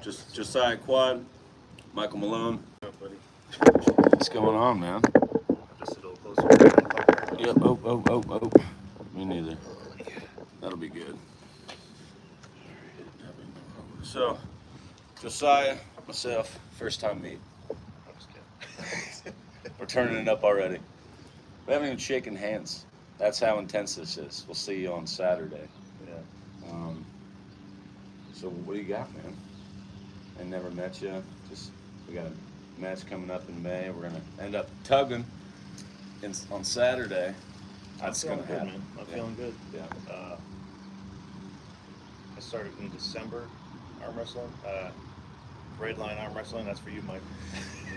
Just Josiah Quad, Michael Malone. Up, buddy. What's going on, man? Just a little closer. Yep. Oh. Me neither. That'll be good. So, Josiah, myself, first time meet. I'm just kidding. We're turning it up already. We haven't even shaken hands. That's how intense this is. We'll see you on Saturday. Yeah. So what do you got, man? I never met you. We got a match coming up in May. We're gonna end up tugging on Saturday. That's gonna Feeling good, happen. man. I'm feeling good. Yeah. I started in December arm wrestling. Red line arm wrestling. That's for you, Mike.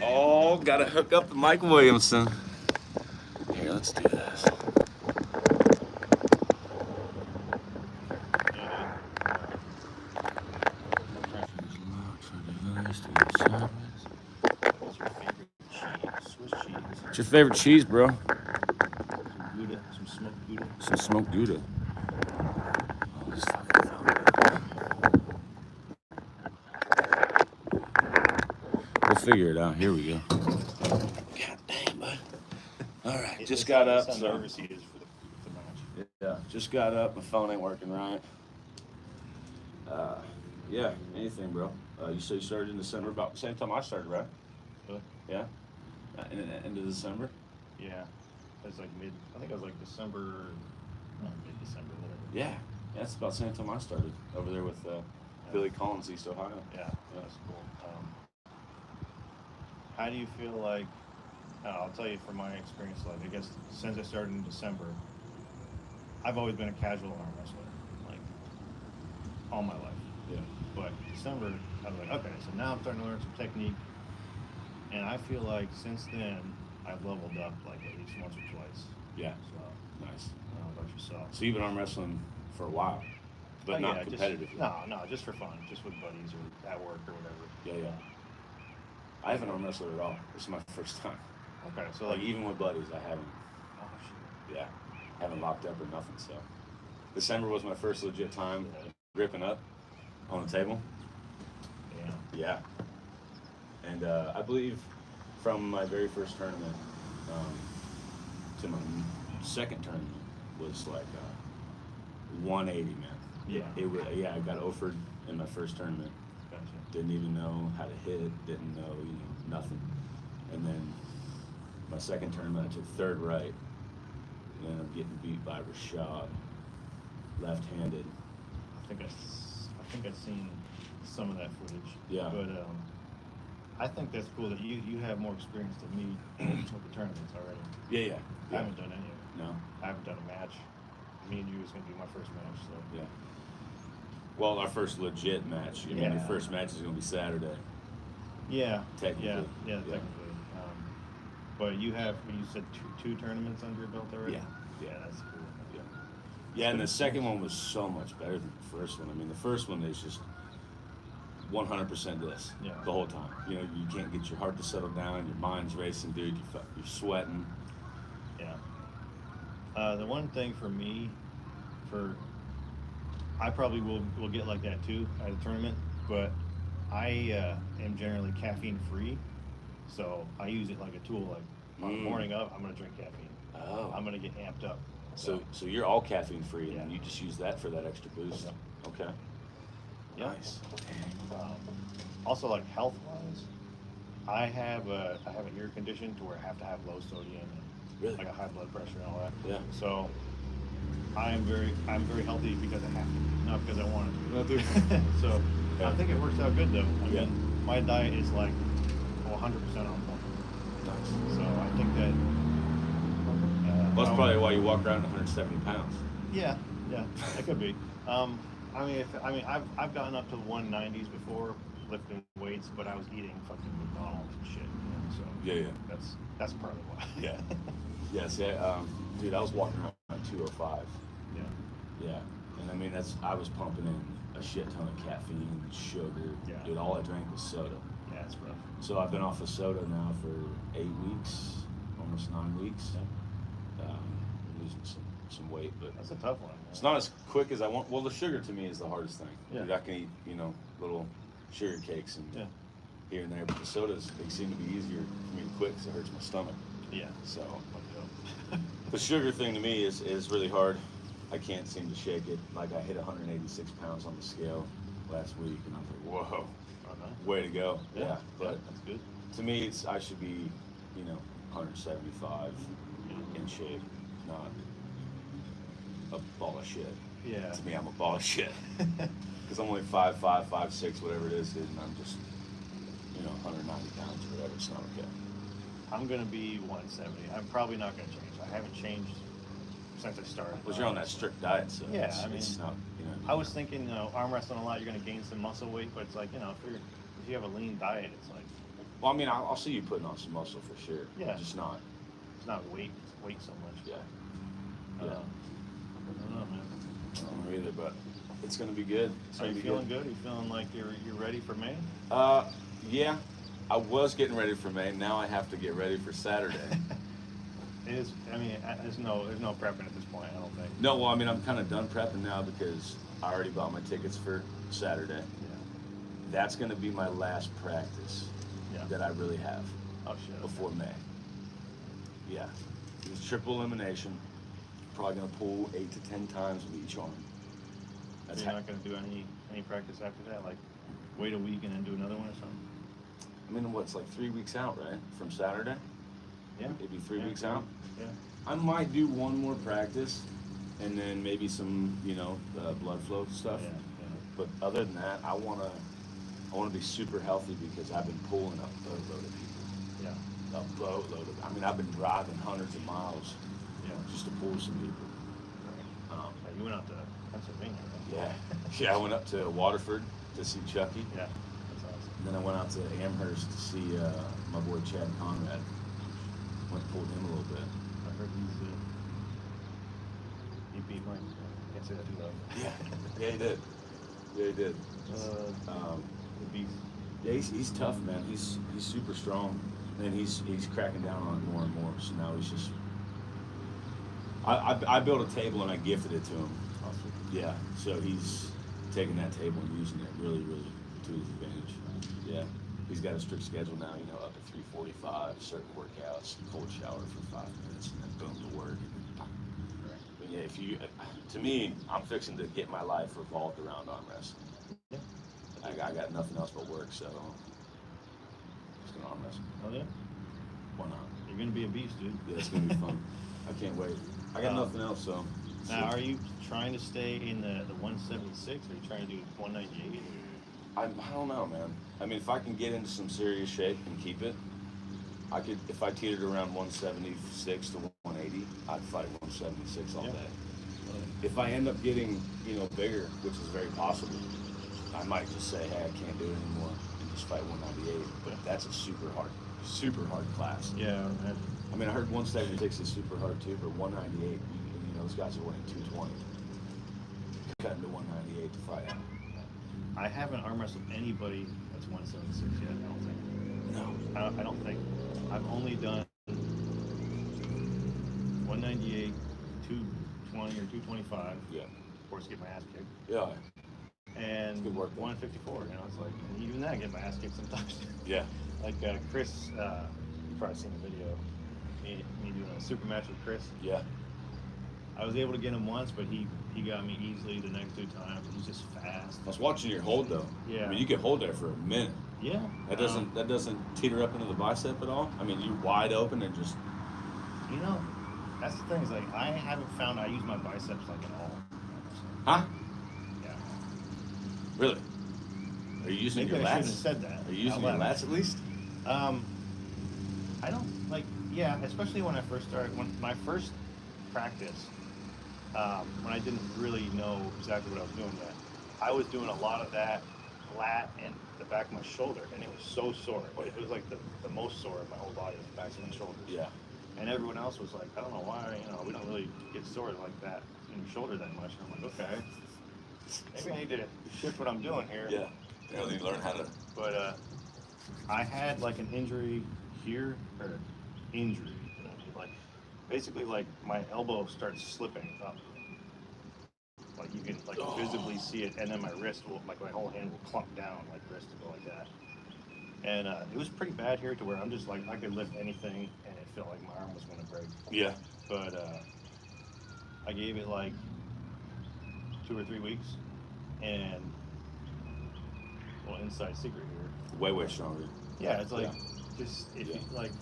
Oh, gotta hook up the Mike Williamson. Here, let's do this. What's your favorite cheese, bro? Some Gouda, some smoked Gouda. Some smoked Gouda. Oh, this fucking felt good. We'll figure it out. Here we go. God damn, bud. All right, just got up. How So, nervous he is for the match. yeah, just got up. My phone ain't working right. Yeah, anything, bro. You said you started in December, about the same time I started, right? Really? Yeah. End of December. Yeah. It's like mid. I think it was like December. Not mid-December. Whatever. Yeah, that's about the same time I started over there with Billy Collins, East Ohio. Yeah, that's cool. How do you feel like? I'll tell you from my experience. Like, I guess since I started in December, I've always been a casual arm wrestler, like all my life. Yeah. But December, I was like, okay, so now I'm starting to learn some technique, and I feel like since then I've leveled up like at least once or twice. Yeah. So Nice. I don't know about yourself. So you've been arm wrestling for a while, but not competitively. No, just for fun, just with buddies or at work or whatever. Yeah. I haven't arm wrestled at all. This is my first time. Okay, so Like even with buddies, I haven't. oh shit. Yeah, haven't locked up or nothing. So December was my first legit time gripping up on the table. Yeah. Yeah. And I believe from my very first tournament to my second tournament was like 180, man. Yeah. I got offered in my first tournament. Gotcha. Didn't even know how to hit. Didn't know, nothing. And then my second tournament, I took third right. And then I'm getting beat by Rashad, left-handed. I think I've seen some of that footage. Yeah. But I think that's cool that you have more experience than me with the tournaments already. Yeah. I haven't done any of it. No. I haven't done a match. Me and you is going to be my first match. So Yeah. Well, our first legit match. I mean, Yeah. your first match is going to be Saturday. yeah, Technically. yeah, technically. But you said two tournaments under your belt already. Yeah. That's cool. Yeah, and the second one was so much better than the first one. I mean, the first one is just 100% this the whole time. You can't get your heart to settle down. Your mind's racing, dude. You're sweating. Yeah. The one thing for me, I probably will get like that too at a tournament, but I am generally caffeine free, so I use it like a tool. Like on the morning of, I'm gonna drink caffeine. Oh. I'm gonna get amped up. So you're all caffeine free, and Yeah. you just use that for that extra boost. Yeah. Okay. Yeah. Nice. Also, like health wise, I have a ear condition to where I have to have low sodium and Really? like a high blood pressure and all that. Yeah. So I'm very healthy because I have to, not because I want to. So I think it works out good though. I mean, my diet is like 100% on point. Nice. So I think that. Well, that's probably why you walk around 170 pounds. Yeah, it could be. I've gotten up to 190s before lifting weights, but I was eating fucking McDonald's and shit. So Yeah. that's probably why. Yeah. Yes. Yeah. Dude, I was walking around 205. Yeah. Yeah. And I mean, I was pumping in a shit ton of caffeine, sugar. Yeah. Dude, all I drank was soda. Yeah, it's rough. So I've been off of soda now for 8 weeks, almost 9 weeks. Losing some weight, but That's a tough one. Man. it's not as quick as I want. Well, the sugar to me is the hardest thing. Yeah. Dude, I can eat, little sugar cakes and Yeah. here and there, but the sodas, they seem to be easier for me to quit because it hurts my stomach. Yeah. So the sugar thing to me is really hard. I can't seem to shake it. Like I hit 186 pounds on the scale last week, and I was like, whoa, way to go. Yeah, but that's good. to me, I should be, 175 in shape, not a ball of shit. Yeah. To me, I'm a ball of shit because I'm only 5'5", 5'6", whatever it is, dude, and I'm just 190 pounds or whatever. It's not okay. I'm gonna be 170. I'm probably not gonna change. I haven't changed since I started. Well, you're on that strict diet, so yeah, it's not. I was thinking, arm wrestling a lot, you're gonna gain some muscle weight, but it's like, if you have a lean diet, it's like. Well, I mean, I'll see you putting on some muscle for sure. Yeah. Just not. It's not weight so much. Yeah. I Yeah. don't know, man. I don't know either, but it's gonna be good. Are you feeling good? Are you feeling like you're ready for May? Yeah. I was getting ready for May. Now I have to get ready for Saturday. It is. I mean, there's no prepping at this point. I don't think. No, well, I mean, I'm kind of done prepping now because I already bought my tickets for Saturday. Yeah. That's going to be my last practice that I really have before May. Yeah. It's triple elimination. Probably going to pull 8 to 10 times with each arm. You're not going to do any practice after that? Like wait a week and then do another one or something? I mean, what's like 3 weeks out, right? From Saturday? Yeah. Maybe 3 weeks out? Yeah. I might do one more practice and then maybe some, blood flow stuff. Yeah. But other than that, I wanna be super healthy because I've been pulling a boatload of people. Yeah. A boatload of. I mean, I've been driving hundreds of miles, just to pull some people. You went out to Pennsylvania, right? Yeah. Yeah, I went up to Waterford to see Chucky. Yeah. That's awesome. And then I went out to Amherst to see my boy Chad Conrad. Went and pulled him a little bit. I heard he beat Mike. Can't say that too loud. Yeah. Yeah, he did. Yeah, he did. The beast. Yeah, he's tough, man. He's super strong, and he's cracking down on it more and more. So now he's just. I built a table and I gifted it to him. Awesome. Yeah, so he's taking that table and using it really, really to his advantage. Yeah, he's got a strict schedule now. Up at 3:45, certain workouts, cold shower for 5 minutes, and then boom to work. But yeah, to me, I'm fixing to get my life revolved around arm wrestling. Yeah. I got nothing else but work, so I'm just gonna arm wrestle. Oh yeah. Why not? You're gonna be a beast, dude. Yeah, it's gonna be fun. I can't wait. I got nothing else, so. Now, are you trying to stay in the 176? Or are you trying to do 198? I don't know, man. I mean, if I can get into some serious shape and keep it, I could. If I teetered around 176 to 180, I'd fight 176 all day. If I end up getting, bigger, which is very possible, I might just say, hey, I can't do it anymore and just fight 198. But that's a super hard class. Yeah. I mean, I heard 176 is super hard too, but 198, those guys are weighing 220. Cutting to 198 to fight out. I haven't arm wrestled anybody that's 176 yet. I don't think. No. I don't think. I've only done 198, 220 or 225. Yeah. Of course, get my ass kicked. Yeah. And good work, 154. It's like, and even that, I get my ass kicked sometimes. Yeah. Like Chris, you've probably seen the video. Me doing a super match with Chris. Yeah. I was able to get him once, but he got me easily the next 2 times. He's just fast. I was watching your hold though. Yeah. I mean, you can hold there for a minute. Yeah. That doesn't teeter up into the bicep at all. I mean, you wide open and just. That's the thing. Is like I haven't found I use my biceps like at all. Huh? Yeah. Really? Are you using Maybe your I lats? should have said that. Are you using your lats at least? I don't like. Yeah, especially when I first started. When my first practice, when I didn't really know exactly what I was doing yet, I was doing a lot of that lat and the back of my shoulder, and it was so sore. It was like the most sore of my whole body was the back of my shoulders. Yeah. And everyone else was like, I don't know why, we don't really get sore like that in your shoulder that much. And I'm like, okay, maybe I need to shift what I'm doing here. Yeah. You need to learn how to. But I had like an injury here, or injury, like basically like my elbow starts slipping up, like like you can like visibly see it, and then my wrist will, like my whole hand will clump down like this to go like that. And it was pretty bad here to where I'm just like I could lift anything, and it felt like my arm was gonna break. Yeah. But I gave it like 2 or 3 weeks, and well, inside secret here. Way stronger. Yeah, it's like just if you like,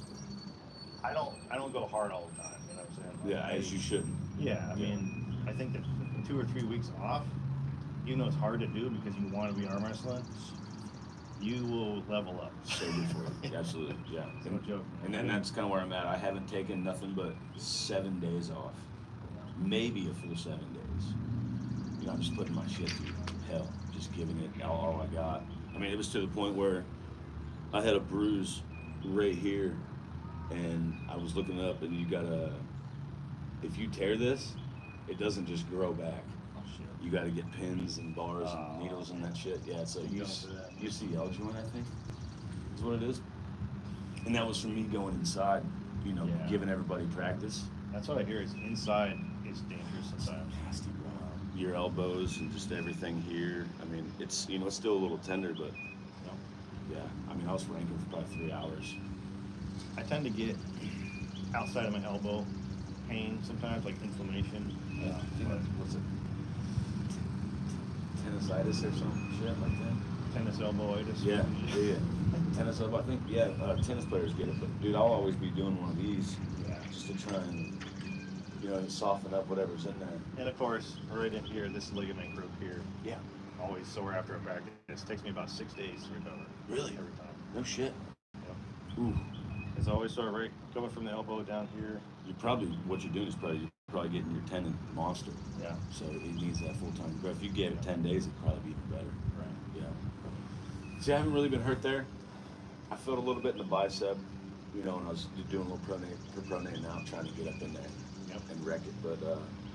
I don't go hard all the time. You know what I'm saying? Like, As you shouldn't. Yeah, I mean, I think that 2 or 3 weeks off, even though it's hard to do because you want to be arm wrestling, you will level up. So good for it. Absolutely, yeah. No joke. And then that's kind of where I'm at. I haven't taken nothing but 7 days off, maybe a full 7 days. You know, I'm just putting my shit through hell, just giving it all I got. I mean, it was to the point where I had a bruise right here, and I was looking up, and if you tear this, it doesn't just grow back. Oh shit. You got to get pins and bars and needles and that shit. Yeah, it's a UCL joint, I think, is what it is. And that was from me going inside, you know, giving everybody practice. That's what I hear. Is inside is dangerous sometimes. Nasty, bro. Your elbows and just everything here. I mean, it's it's still a little tender, but yeah. I mean, I was ranking for probably 3 hours. I tend to get outside of my elbow pain sometimes, like inflammation. What's it? Tennisitis or some shit like that? Tennis elbowitis. Yeah. Tennis elbow, I think, tennis players get it, but dude, I'll always be doing one of these just to try and, soften up whatever's in there. And of course, right in here, this ligament group here. Yeah. Always sore after a practice. It takes me about 6 days to recover. Really? Every time. No shit. Yeah. Ooh. It's always sore right coming from the elbow down here. What you're doing is you're probably getting your tendon monster. Yeah. So it needs that full-time growth. If you gave it 10 days, it'd probably be even better. Right. Yeah. See, I haven't really been hurt there. I felt a little bit in the bicep, when I was doing a little pronate now, trying to get up in there and wreck it. But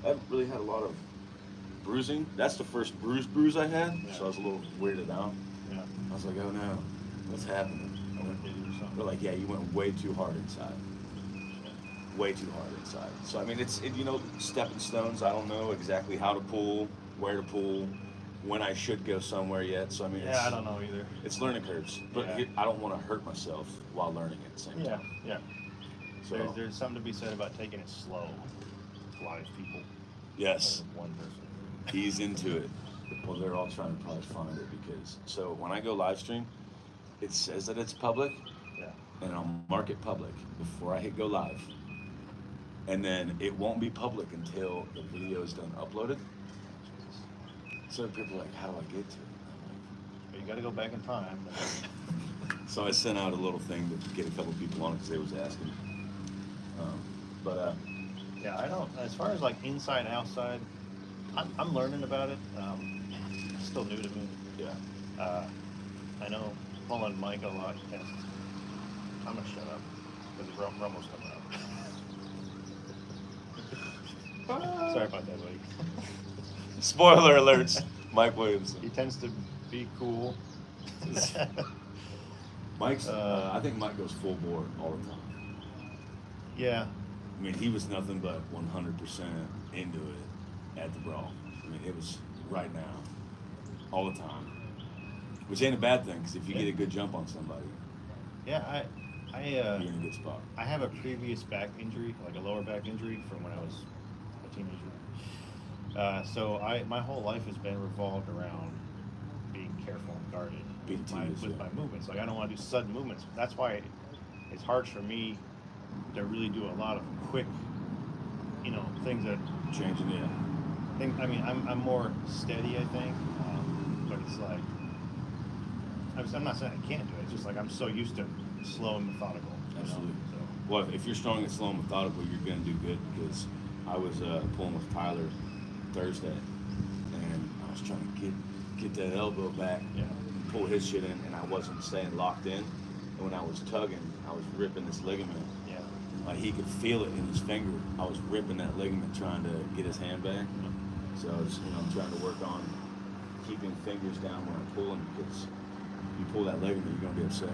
I haven't really had a lot of bruising. That's the first bruise I had, so I was a little weirded out. Yeah. I was like, oh no, what's happening? They're like, you went way too hard inside. Way too hard inside. So I mean, it's stepping stones. I don't know exactly how to pull, where to pull, when I should go somewhere yet. So I mean, I don't know either. It's learning curves, but I don't want to hurt myself while learning at the same time. Yeah. So there's something to be said about taking it slow. A lot of people. Yes. One person. Ease into it. Well, they're all trying to probably find it because when I go live stream, it says that it's public. Yeah. And I'll mark it public before I hit go live. And then it won't be public until the video is done uploaded. So people are like, how do I get to it? But you got to go back in time. So I sent out a little thing to get a couple people on it because they was asking. I don't. As far as like inside, outside, I'm learning about it. It's still new to me. Yeah. I know pulling Mike a lot tests. I'm gonna shut up because Rummel's coming out. Sorry about that, buddy. Spoiler alerts. Mike Williamson. He tends to be cool. Mike's. I think Mike goes full bore all the time. Yeah. I mean, he was nothing but 100% into it at the brawl. I mean, it was right now, all the time, which ain't a bad thing because if you get a good jump on somebody, you're in a good spot. I have a previous back injury, like a lower back injury from when I was a teenager. So my whole life has been revolved around being careful and guarded with my movements. Like I don't want to do sudden movements. That's why it's hard for me to really do a lot of quick, things that Changing, I mean, I'm more steady, I think, but it's like I'm not saying I can't do it. It's just like I'm so used to slow and methodical. Absolutely. So. Well, if you're strong and slow and methodical, you're going to do good because I was pulling with Tyler Thursday, and I was trying to get that elbow back and pull his shit in, and I wasn't staying locked in. And when I was tugging, I was ripping this ligament. Yeah. Like he could feel it in his finger. I was ripping that ligament trying to get his hand back. So I was, I'm trying to work on keeping fingers down when I'm pulling because if you pull that ligament, you're going to be upset.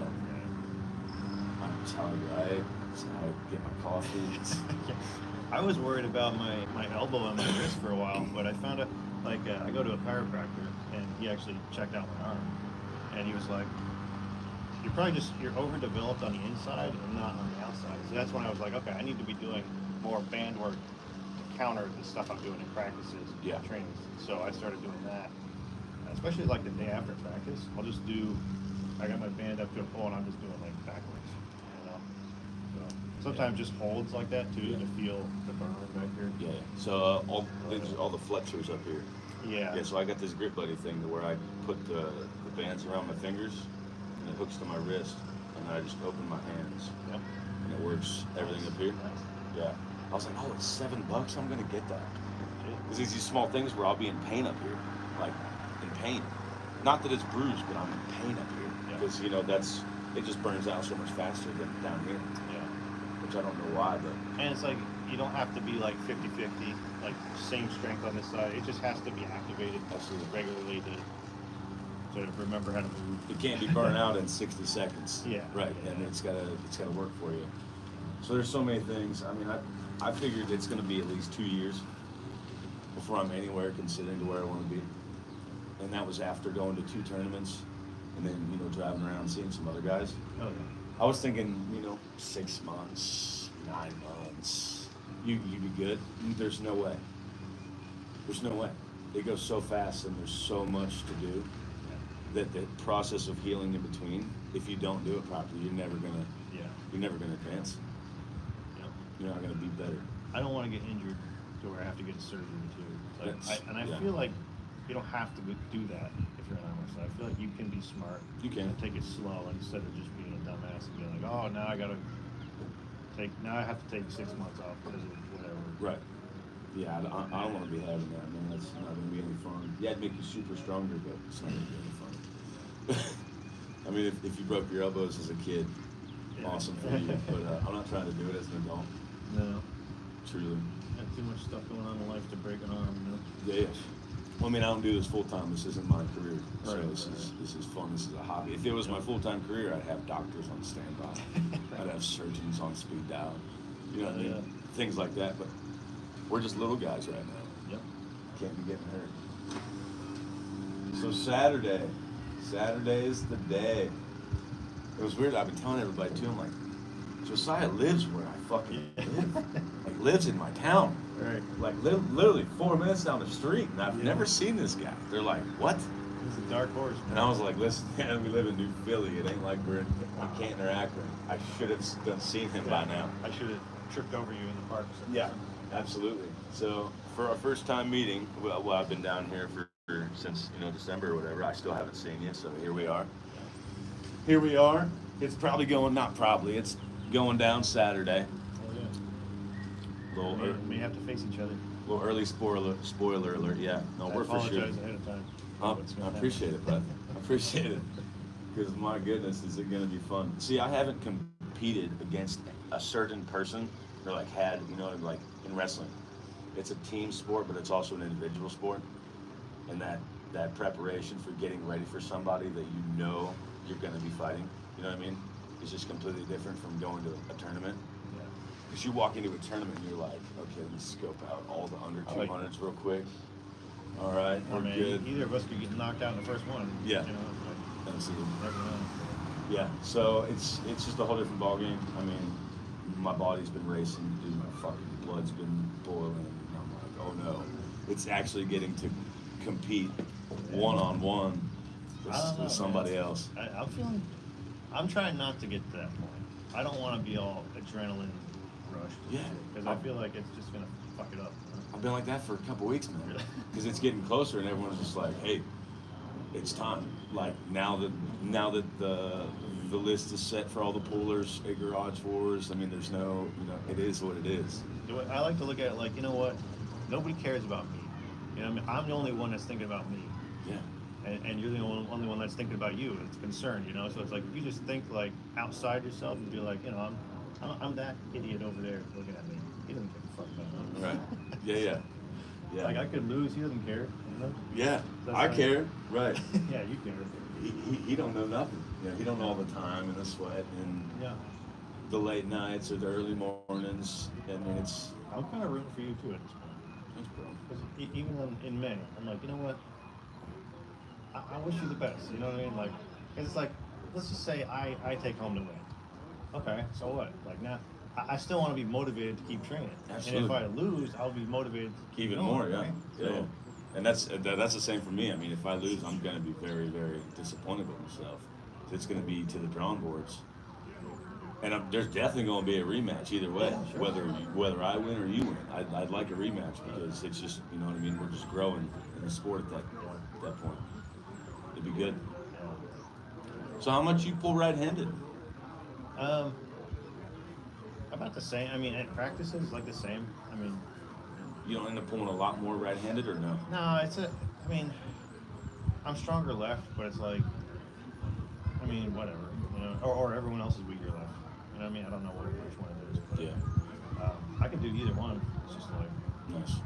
That's how I ride. That's how I get my coffee. I was worried about my elbow and my wrist for a while, but I found out like I go to a chiropractor, and he actually checked out my arm, and he was like, you're overdeveloped on the inside and not on the outside. So that's when I was like, okay, I need to be doing more band work to counter the stuff I'm doing in practices, trainings. So I started doing that, especially like the day after practice. I got my band up to a pole and I'm just doing like backwards, you know. So sometimes just holds like that too to feel the burn back here. Yeah. So all the flexors up here. Yeah. Yeah. So I got this grip buddy thing to where I put the bands around my fingers and it hooks to my wrist, and then I just open my hands. Yep. And it works everything up here. Nice. Yeah. I was like, oh, it's $7. I'm gonna get that. Because these small things where I'll be in pain up here, like in pain. Not that it's bruised, but I'm in pain up here. Because it just burns out so much faster than down here. Yeah. Which I don't know why, but. And it's like you don't have to be like 50-50, like same strength on this side. It just has to be activated regularly to remember how to move. It can't be burned out in 60 seconds. Yeah. Right. Yeah. And it's gotta work for you. So there's so many things. I mean, I figured it's gonna be at least 2 years before I'm anywhere considering to where I want to be. And that was after going to 2 tournaments and then, driving around seeing some other guys. Oh yeah. I was thinking, 6 months, 9 months, you'd be good. There's no way. There's no way. It goes so fast and there's so much to do that the process of healing in between, if you don't do it properly, you're never gonna advance. Yep. You're not gonna be better. I don't want to get injured to where I have to get surgery too. Like, I yeah. feel like you don't have to do that if you're an arm wrestler. I feel like you can be smart. You can. And take it slow instead of just being a dumbass and being like, oh, now I have to take 6 months off because of whatever. Right. Yeah, I don't want to be having that. I mean, that's not going to be any fun. Yeah, it'd make you super stronger, but it's not going to be any fun. I mean, if you broke your elbows as a kid, awesome for you. But I'm not trying to do it as an adult. No. Truly. Got too much stuff going on in life to break an arm, Yeah. Well, I mean, I don't do this full time. This isn't my career. So Right, this is fun. This is a hobby. If it was my full-time career, I'd have doctors on standby. I'd have surgeons on speed dial. You know what I mean? Yeah. Things like that. But we're just little guys right now. Yep. Can't be getting hurt. So Saturday is the day. It was weird. I've been telling everybody too. I'm like, Josiah lives where I fucking live. Like, lives in my town. Right. Like, literally 4 minutes down the street, and I've never seen this guy. They're like, what? He's a dark horse, man. And I was like, listen, man, we live in New Philly. It ain't like we're in Canton or Akron. I should have seen him by now. I should have tripped over you in the park. Yeah, absolutely. So for our first time meeting, well, I've been down here since December or whatever. I still haven't seen you, so here we are. Here we are. It's probably it's going down Saturday. We may have to face each other. A little early spoiler alert. Yeah, no, we're for sure. I apologize ahead of time. I appreciate it, bud. I appreciate it. Because my goodness, is it going to be fun? See, I haven't competed against a certain person or like in wrestling. It's a team sport, but it's also an individual sport. And that preparation for getting ready for somebody that you're going to be fighting, you know what I mean? It's just completely different from going to a tournament. Because you walk into a tournament and you're like, okay, let me scope out all the under 200s real quick. All right, we're good. Either of us could get knocked out in the first one. Yeah. Absolutely. Yeah, so it's just a whole different ballgame. I mean, my body's been racing, dude, my fucking blood's been boiling. And I'm like, oh no. It's actually getting to compete one-on-one with somebody else. I'm trying not to get to that point. I don't want to be all adrenaline rushed. Yeah. Because I feel like it's just going to fuck it up. I've been like that for a couple weeks, man. Because it's getting closer and everyone's just like, hey, it's time. Like now that the list is set for all the poolers, garage wars, I mean, there's no, it is what it is. I like to look at it like, you know what? Nobody cares about me. You know what I mean? I'm the only one that's thinking about me. Yeah. And you're the only one that's thinking about you. It's concerned, So it's like if you just think like outside yourself and be like, I'm that idiot over there looking at me. He doesn't give a fuck about me. Right. Yeah. Like I could lose. He doesn't care. Yeah. I care. Right. Yeah, you care. He don't know nothing. He don't know all the time and the sweat and the late nights or the early mornings. I mean, I'm kind of rooting for you too at this point. Thanks, bro. Because even in May, I'm like, you know what? I wish you the best. You know what I mean? Like, 'cause it's like, let's just say I take home the win. Okay, so what? Like now, I still want to be motivated to keep training. Absolutely. And if I lose, I'll be motivated to keep Even going, more, yeah. right? Yeah, So, yeah. And that's the same for me. I mean, if I lose, I'm going to be very, very disappointed with myself. It's going to be to the drawing boards. And there's definitely going to be a rematch either way, yeah, sure. whether I win or you win. I'd like a rematch because it's just, you know what I mean. We're just growing in the sport at that point. It'd be good. So how much you pull right-handed? Um, about the same. I mean, at practices, like the same. I mean, You don't end up pulling a lot more right-handed, or no? no, it's a. I mean, I'm stronger left, but it's like, I mean, whatever, you know, or everyone else is weaker left. You know what I mean? I don't know which one it is. But, Yeah. I can do either one. It's just like, Nice.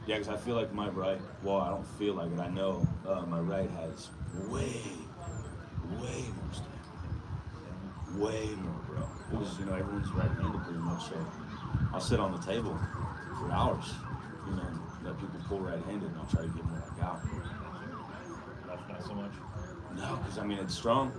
Yeah, because I feel like my right, well, I don't feel like it. I know my right has way more stamina. Way more, bro. Because, you know, everyone's right-handed pretty much, so I'll sit on the table for hours, you know, let people pull right-handed, and I'll try to get more like out. not so much. No, because, I mean, it's strong,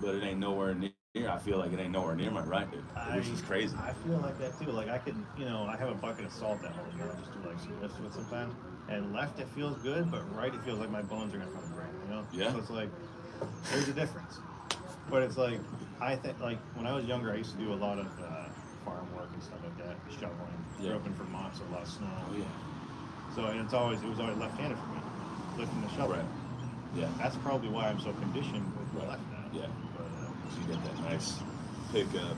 but it ain't nowhere near. I feel like it ain't nowhere near my right, dude, which is crazy. I feel like that too. Like I could, you know, I have a bucket of salt at home. You know, just do like some lifts with sometimes. And left it feels good, but right it feels like my bones are gonna come break. You know. Yeah. So it's like there's a difference. But it's like I think like when I was younger, I used to do a lot of farm work and stuff like that, shoveling. Yeah. Grew up in Vermont, so a lot of snow. Oh, yeah. So and it was always left-handed for me, lifting the shovel. Right. Yeah. That's probably why I'm so conditioned with my left now. Yeah. But, So you get that nice pickup.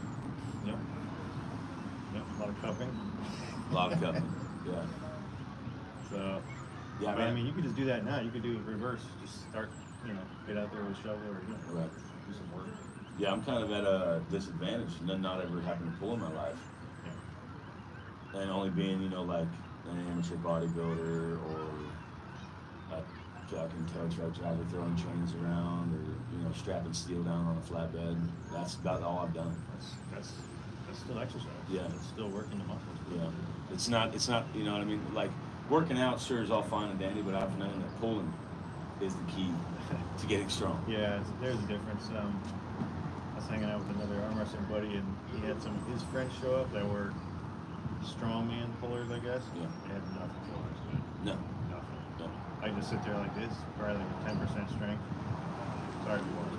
Yep. Yep. A lot of cupping. A lot of cupping. Yeah. So. Yeah, But, man. I mean, you could just do that now. You could do it reverse. Just start, you know, get out there with a shovel or Right. do some work. Yeah, I'm kind of at a disadvantage, not ever having to pull in my life. Yeah. And only being, you know, like an amateur bodybuilder or a fucking tow truck driver throwing chains around or, you know, strapping steel down on a flatbed. That's about all I've done. That's still exercise. Yeah. It's still working the muscles. Yeah. It's not, you know what I mean? Like, working out sure is all fine and dandy, but I've known that pulling is the key to getting strong. Yeah, there's a difference. I was hanging out with another arm wrestling buddy, and he had some his friends show up that were strongman pullers, I guess. Yeah. They had nothing for us, dude. No. Nothing. No. I just sit there like this, probably like a 10% strength. Sorry if you watch.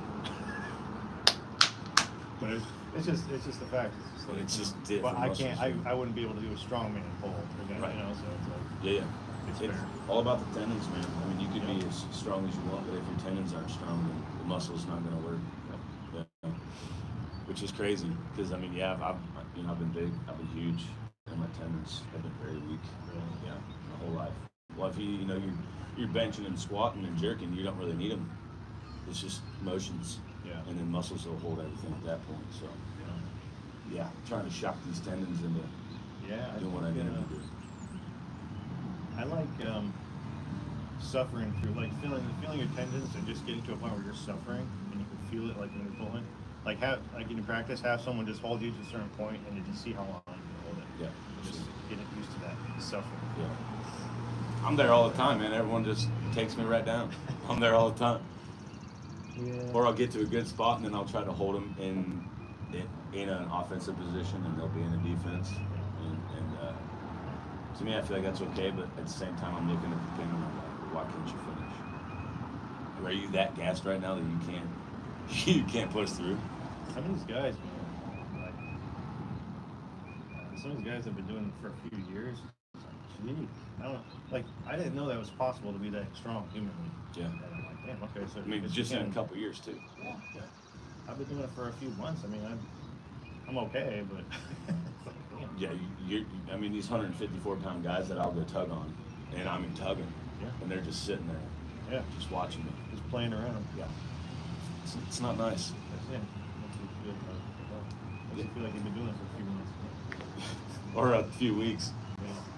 But it's just the fact. It's just like, It's just different. but I muscles, can't. yeah. I wouldn't be able to do a strongman pull again. Right. You know, so it's like Yeah. it's It's fair. all about the tendons, man. I mean, you could be as strong as you want, but if your tendons aren't strong, then the muscle's not going to work. Yeah. Which is crazy, because I mean, yeah, I've been big, I've been huge, and my tendons have been very weak. Yeah, my whole life. Well, if you know you're benching and squatting and jerking, you don't really need them. It's just motions. Yeah. And then muscles will hold everything at that point. So, yeah, trying to shock these tendons into doing what I need to do. I like suffering through, like feeling your tendons and just getting to a point where you're suffering and you can feel it, like when you're pulling. Like in practice, have someone just hold you to a certain point and you just see how long you can hold it. Yeah. Just get used to that suffering. Yeah. I'm there all the time, man. Everyone just takes me right down. I'm there all the time. Yeah. Or I'll get to a good spot and then I'll try to hold them in an offensive position and they'll be in a defense. And to me, I feel like that's okay, but at the same time, I'm looking at the thing and I'm like, why can't you finish? Are you that gassed right now that you can't push through? Some of these guys, man, like some of these guys have been doing it for a few years. Gee, I don't like. I didn't know that was possible to be that strong humanly. Yeah. And I'm like, damn. Okay, so I mean, just in a couple years too. Yeah. I've been doing it for a few months. I mean, I'm okay, but it's like, damn. Yeah, I mean, these 154-pound guys that I'll go tug on, and I'm in tugging, and they're just sitting there, just watching me, just playing around. Yeah, it's not nice. That's it. Makes you feel like you've been doing it for a few months. Or a few weeks.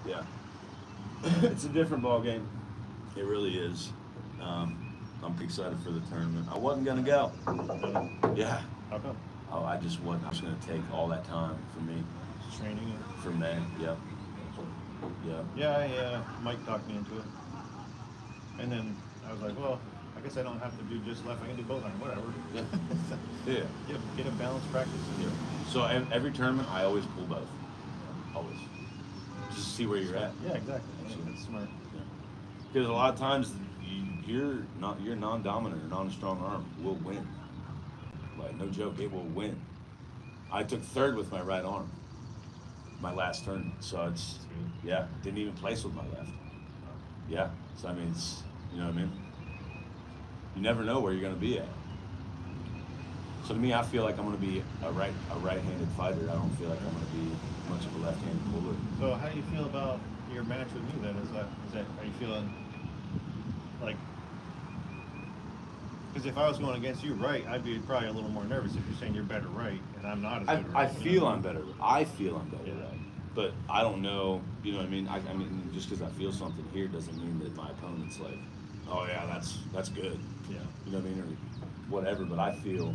Yeah. It's a different ball game. It really is. I'm pretty excited for the tournament. I wasn't gonna go. Yeah. How come? Oh, I just wasn't. I was gonna take all that time for me. Training. For May. Yep. Yeah, Mike talked me into it. And then I was like, well, I guess I don't have to do just left. I can do both arm, whatever. Yeah. Yeah. Get a balanced practice. Yeah. So every tournament, I always pull both. Always. Just to see where you're at. Yeah, exactly. Yeah, that's smart. Because a lot of times, your non-dominant or non-strong arm will win. Like, no joke, it will win. I took third with my right arm, my last tournament. So it's, didn't even place with my left. Yeah. So, I mean, it's, you know what I mean? You never know where you're going to be at. So to me, I feel like I'm going to be a right-handed fighter. I don't feel like I'm going to be much of a left-handed puller. So how do you feel about your match with me then? Is that are you feeling like? Because if I was going against you right, I'd be probably a little more nervous if you're saying you're better right and I'm not as good right. I feel I'm better. I feel I'm better Yeah. right. But I don't know. You know what I mean? I mean, just because I feel something here doesn't mean that my opponent's like, oh yeah, that's good. Yeah. You know what I mean? Or whatever. But I feel.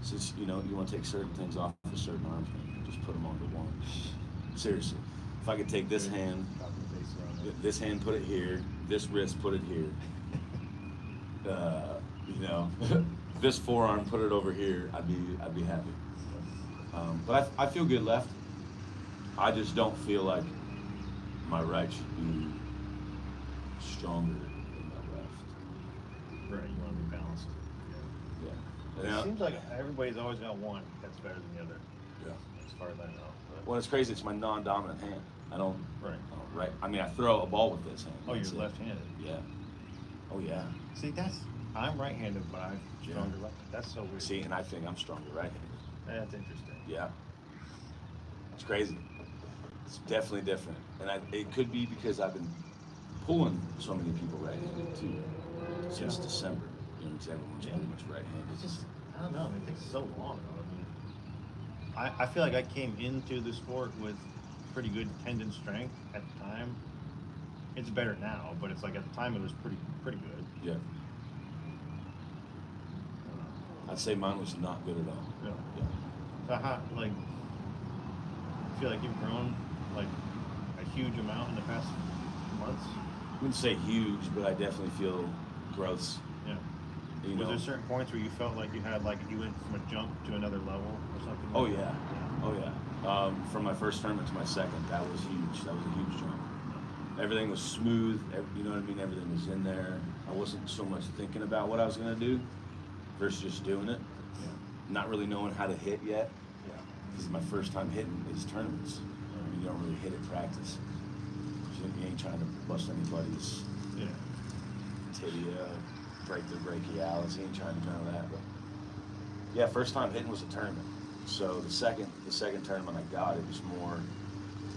Since you want to take certain things off of certain arms, man, just put them onto one. Seriously, if I could take this hand, put it here, this wrist, put it here. This forearm, put it over here. I'd be happy. But I feel good left. I just don't feel like my right should be stronger than my left. Right, you want to be balanced. Yeah. It seems like everybody's always got one that's better than the other. Yeah. As far as I know. Well, it's crazy. It's my non-dominant hand. I don't. Right. I mean, I throw a ball with this hand. Oh, you're left-handed. Yeah. Oh yeah. See, I'm right-handed, but I'm stronger left. That's so weird. See, and I think I'm stronger right-handed. That's interesting. Yeah. It's crazy. It's definitely different, and it could be because I've been pulling so many people right-handed too since December. Because everyone's pretty much right-handed. It's just, I don't know. It takes so long. I mean, I feel like I came into the sport with pretty good tendon strength at the time. It's better now, but it's like at the time it was pretty good. Yeah. I'd say mine was not good at all. Yeah. So how, like, I feel like you've grown like a huge amount in the past months. I wouldn't say huge, but I definitely feel growths. Yeah. Was there certain points where you felt like you had you went from a jump to another level or something? Oh yeah. Oh yeah. From my first tournament to my second, that was huge. That was a huge jump. Everything was smooth. You know what I mean? Everything was in there. I wasn't so much thinking about what I was gonna do versus just doing it. Yeah. Not really knowing how to hit yet. Yeah. This is my first time hitting these tournaments. I mean, you don't really hit at practice. You ain't trying to bust anybody's tibia, break their brachialis. You ain't trying to do none of that. But yeah, first time hitting was a tournament. So the second tournament I got, it was more,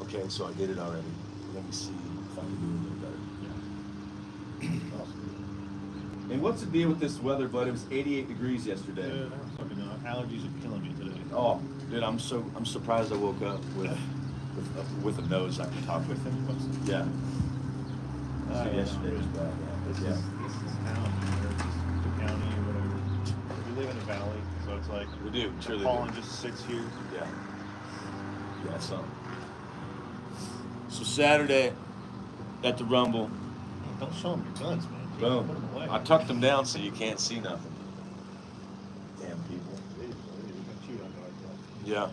okay, so I did it already. Let me see if I can do a little better. Yeah. Awesome. And what's the deal with this weather, bud? It was 88 degrees yesterday. Dude, allergies are killing me today. Oh, dude, I'm surprised I woke up with a nose I can talk with. Yeah. So yesterday was bad. This is town, or just the county or whatever. We live in a valley, so it's like We do, truly. pollen just sits here. Yeah. Yeah, so Saturday at the Rumble. Hey, don't show them your guns, man. Boom. Put them away. I tucked them down so you can't see nothing. Damn people. Yeah.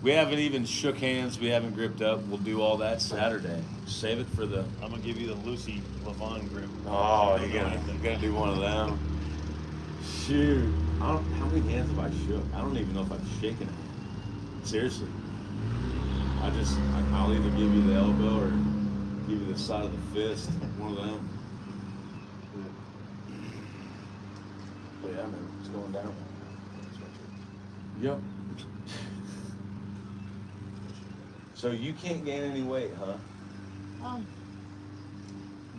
We haven't even shook hands. We haven't gripped up. We'll do all that Saturday. Save it for the. I'm gonna give you the Lucy Levon grip. Oh, you're gonna do one of them. Shoot. How many hands have I shook? I don't even know if I've shaken a hand. Seriously. I'll either give you the elbow or give you the side of the fist. One of them. But yeah, man, it's going down. Yep. So you can't gain any weight, huh?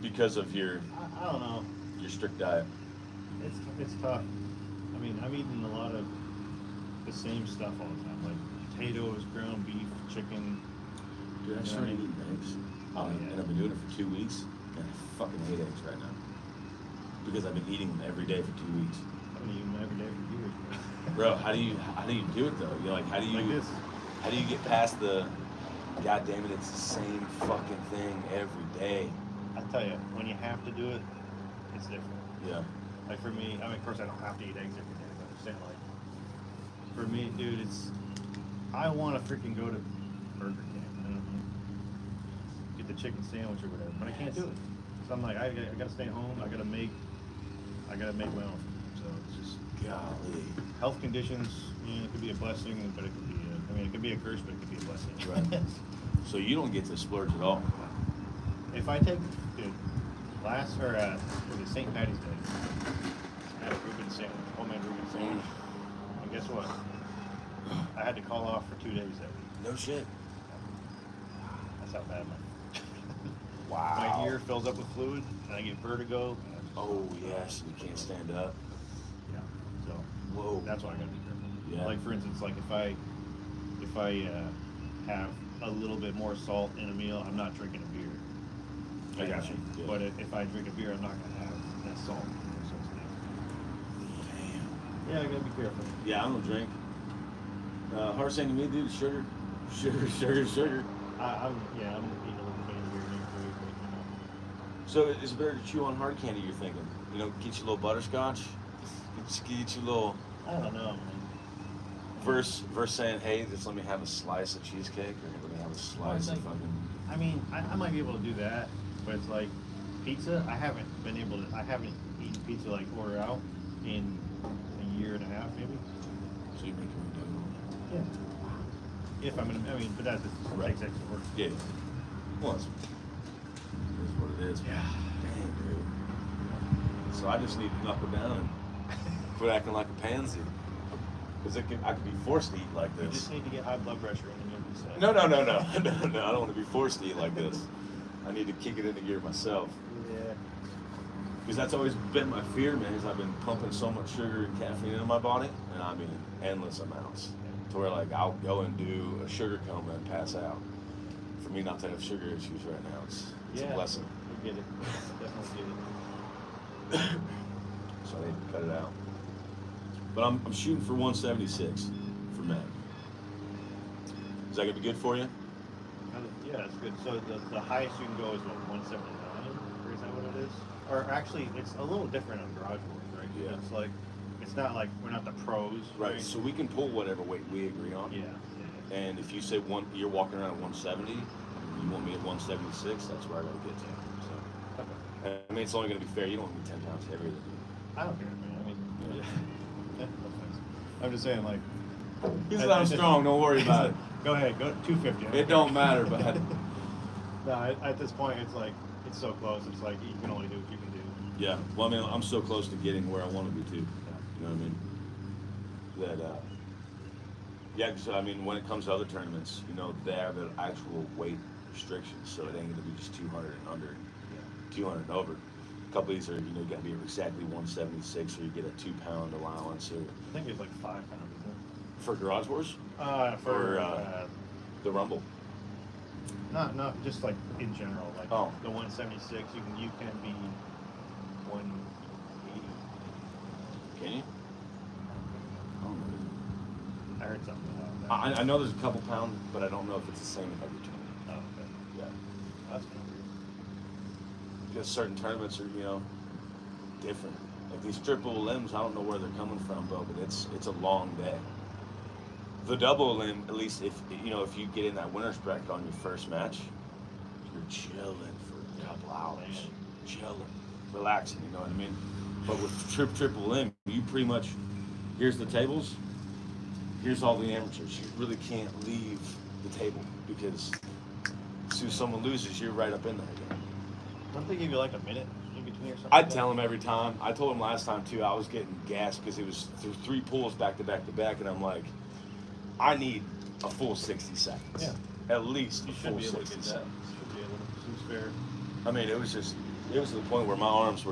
Because of your I don't know. Your strict diet. It's tough. I mean, I'm eating a lot of the same stuff all the time, like potatoes, ground beef, chicken. Dude, I started eating eggs. Oh, yeah. And I've been doing it for 2 weeks, and I fucking hate eggs right now. Because I've been eating them every day for 2 weeks. I've been eating them every day for years. Bro, how do you do it though? You're like, how do you Like this. How do you get past the God damn it, it's the same fucking thing every day. I tell you, when you have to do it, it's different. Yeah. Like for me, I mean, of course I don't have to eat eggs every day, but I'm saying like, for me, dude, I want to freaking go to Burger King, you know what I mean? Get the chicken sandwich or whatever, but I can't do it. So I'm like, I gotta stay home. I gotta make my own. So it's just golly. Health conditions. You know, it could be a blessing, but it could be. It could be a curse, but it could be a blessing. Right. So you don't get to splurge at all. If I take, dude, was it St. Patty's Day? I had a Reuben sandwich, homemade Reuben sandwich. And guess what? I had to call off for 2 days that week. No shit. That's how bad Wow. my ear fills up with fluid, and I get vertigo. Oh yes, you can't stand up. Yeah. So whoa. that's why I gotta be careful. Yeah. Like for instance, like if I have a little bit more salt in a meal, I'm not drinking a beer. I got you. Yeah. But if I drink a beer, I'm not gonna have that salt. So it's Damn. yeah, I gotta be careful. Yeah, I don't drink. Hardest thing to me, dude, sugar. Sugar. I'm eating a little bit of beer too, but you know. So is it better to chew on hard candy, you're thinking? You know, get you a little butterscotch? Get you a little... I don't know, man. Versus saying, hey, just let me have a slice of cheesecake, or let me have a slice of fucking... I mean, I might be able to do that, but it's like pizza. I haven't eaten pizza like order out in a year and a half, maybe. So you make your own dough? Yeah. If I'm gonna, but that just takes extra work. Yeah. Well, it's what it is. Yeah. Dang, dude. So I just need to knuckle down and quit acting like a pansy. Because I could be forced to eat like You this. just need to get high blood pressure and then you'll be set. No. I don't want to be forced to eat like this. I need to kick it into gear myself. Yeah. Because that's always been my fear, man, is I've been pumping so much sugar and caffeine into my body, and I mean endless amounts. To where like I'll go and do a sugar coma and pass out. For me not to have sugar issues right now, it's a blessing. I get it. I definitely get it. So I need to cut it out. But I'm shooting for 176 for men. Is that gonna be good for you? Yeah, that's good. So the highest you can go is what, 179? Or is that what it is? Or actually, it's a little different on Garage Wars, right? Yeah. It's not like we're not the pros. Right. So we can pull whatever weight we agree on. Yeah. And if you say you're walking around at 170, you want me at 176, that's where I gotta get to. So, Okay. I mean, it's only gonna be fair. You don't want to be 10 pounds heavier than me. I don't care, man. I mean, no offense. I'm just saying, like. He said I'm strong. Don't worry about it. Go ahead, go 250. It don't matter, but No, at this point, it's like it's so close. It's like you can only do what you can do. yeah. Well, I mean, I'm so close to getting where I want to be too. You know what I mean? That yeah. So I mean, when it comes to other tournaments, you know, they have an actual weight restrictions, so it ain't gonna be just 200 and under, 200 and over. A couple of these are, you know, you gotta be exactly 176, or you get a 2 pound allowance, or I think it's like 5 pounds, isn't it? for Garage Wars For the Rumble. not just like in general, like Oh. the 176, you can be 180. Can you? I heard something about that. I know there's a couple pound, but I don't know if it's the same in every tournament. Oh, okay. Yeah. That's kind of weird. Because certain tournaments are, you know, different. Like these triple limbs, I don't know where they're coming from, bro, but it's a long day. The double limb, at least if you get in that winner's bracket on your first match, you're chilling for a couple hours, chilling, relaxing. You know what I mean? But with triple limb, you pretty much, here's the tables, here's all the amateurs. You really can't leave the table because as soon as someone loses, you're right up in there again. Don't they give you like a minute in between or something? I'd tell them every time. I told them last time too. I was getting gassed because it was through 3 pulls back to back to back, and I'm like, I need a full 60 seconds. Yeah. At least a You should full be able to 60 get that. seconds. Should be able to. Seems fair. I mean, it was to the point where my arms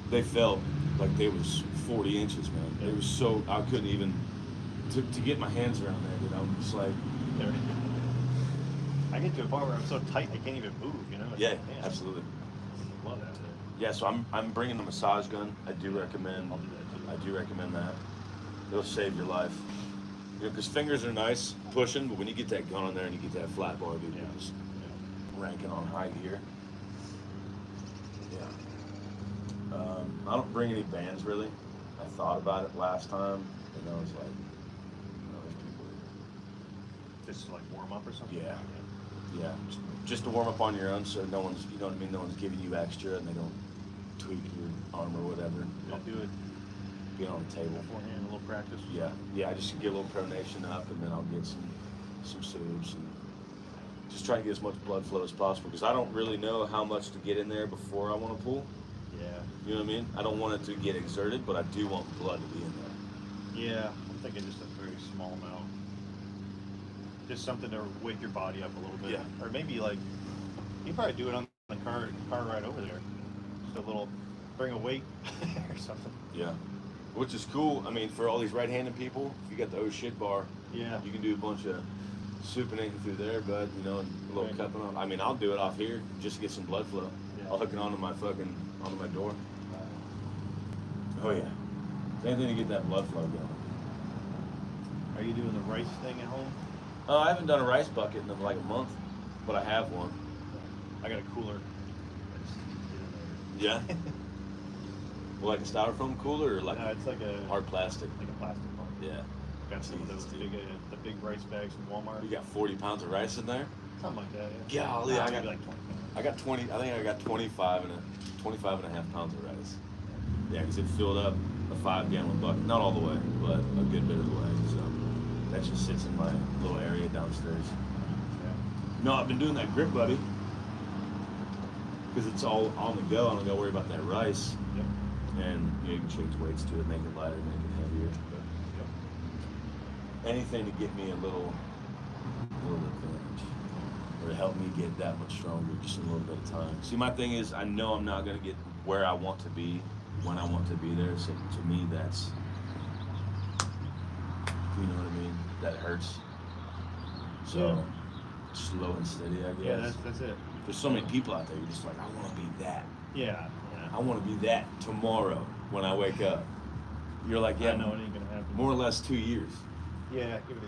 they felt like they was 40 inches, man. Yeah. It was so, I couldn't even, to get my hands around there, dude. I'm just like, There. I get to a point where I'm so tight I can't even move. You know? It's yeah, like, man, absolutely. Love that. Yeah, so I'm bringing the massage gun. I do recommend. I'll do that too. I do recommend that. It'll save your life. You know, because fingers are nice pushing, but when you get that gun on there and you get that flat bar, dude, Yeah. you're just ranking on high gear. Yeah. I don't bring any bands really. I thought about it last time, and I was like, those people. Just to, like, warm up or something. Yeah. Yeah. Just to warm up on your own, so no one's, you know what I mean. No one's giving you extra, and they don't tweak your arm or whatever. I'll do it Get on the table. beforehand, a little practice. Yeah, I just get a little pronation up, and then I'll get some subs, and just try to get as much blood flow as possible, because I don't really know how much to get in there before I want to pull. Yeah. You know what I mean? I don't want it to get exerted, but I do want blood to be in there. Yeah, I'm thinking just a very small amount. Just something to wake your body up a little bit. Yeah. Or maybe like, you probably do it on the car ride over there. Just a little, bring a weight or something. Yeah, which is cool. I mean, for all these right-handed people, if you got the oh shit bar, Yeah. you can do a bunch of supinating through there, bud. You know, and a little Right. cupping on. I mean, I'll do it off here just to get some blood flow. Yeah. I'll hook it onto my door. Oh yeah, anything to get that blood flow going. Are you doing the rice thing at home? I haven't done a rice bucket in like a month, but I have one. I got a cooler. Yeah. Well, like a styrofoam cooler or like No, it's like a hard plastic? like a plastic one. Yeah. Got some of those Jesus, big, dude. the big rice bags from Walmart. You got 40 pounds of rice in there? Something like that. Yeah. Golly, I got maybe like 20 pounds. I got 20. I think I got 25 and a half pounds of rice. Yeah, because it filled up a 5-gallon bucket. Not all the way, but a good bit of the way. So that just sits in my little area downstairs. Yeah. No, I've been doing that grip, buddy, because it's all on the go. I don't got to worry about that rice. Yep. And you can change weights to it, make it lighter, make it heavier. Yep. Anything to get me a little advantage, or to help me get that much stronger just in a little bit of time. See, my thing is, I know I'm not going to get where I want to be when I want to be there. So to me, that's, you know what I mean? That hurts. So Yeah. slow and steady, I guess. Yeah, that's it. There's so many people out there. You're just like, I want to be that. Yeah. I want to be that tomorrow when I wake up. You're like, yeah, I know it ain't gonna happen. more or less 2 years. Yeah, give it a few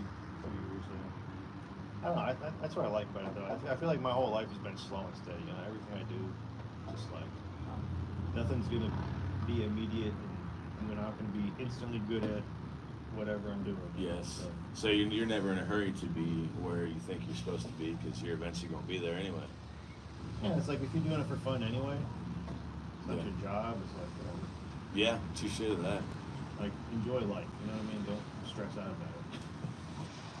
years. Yeah. I don't know. That's what I like about it, though. I feel like my whole life has been slow and steady. You know, everything I do, just like nothing's gonna be immediate, and I'm not gonna be instantly good at whatever I'm doing. Yes. So you're never in a hurry to be where you think you're supposed to be, because you're eventually going to be there anyway. Yeah, it's like if you're doing it for fun anyway, it's not Yeah. your job. It's like whatever. Yeah, touche to that. Like enjoy life. You know what I mean? Don't stress out about it.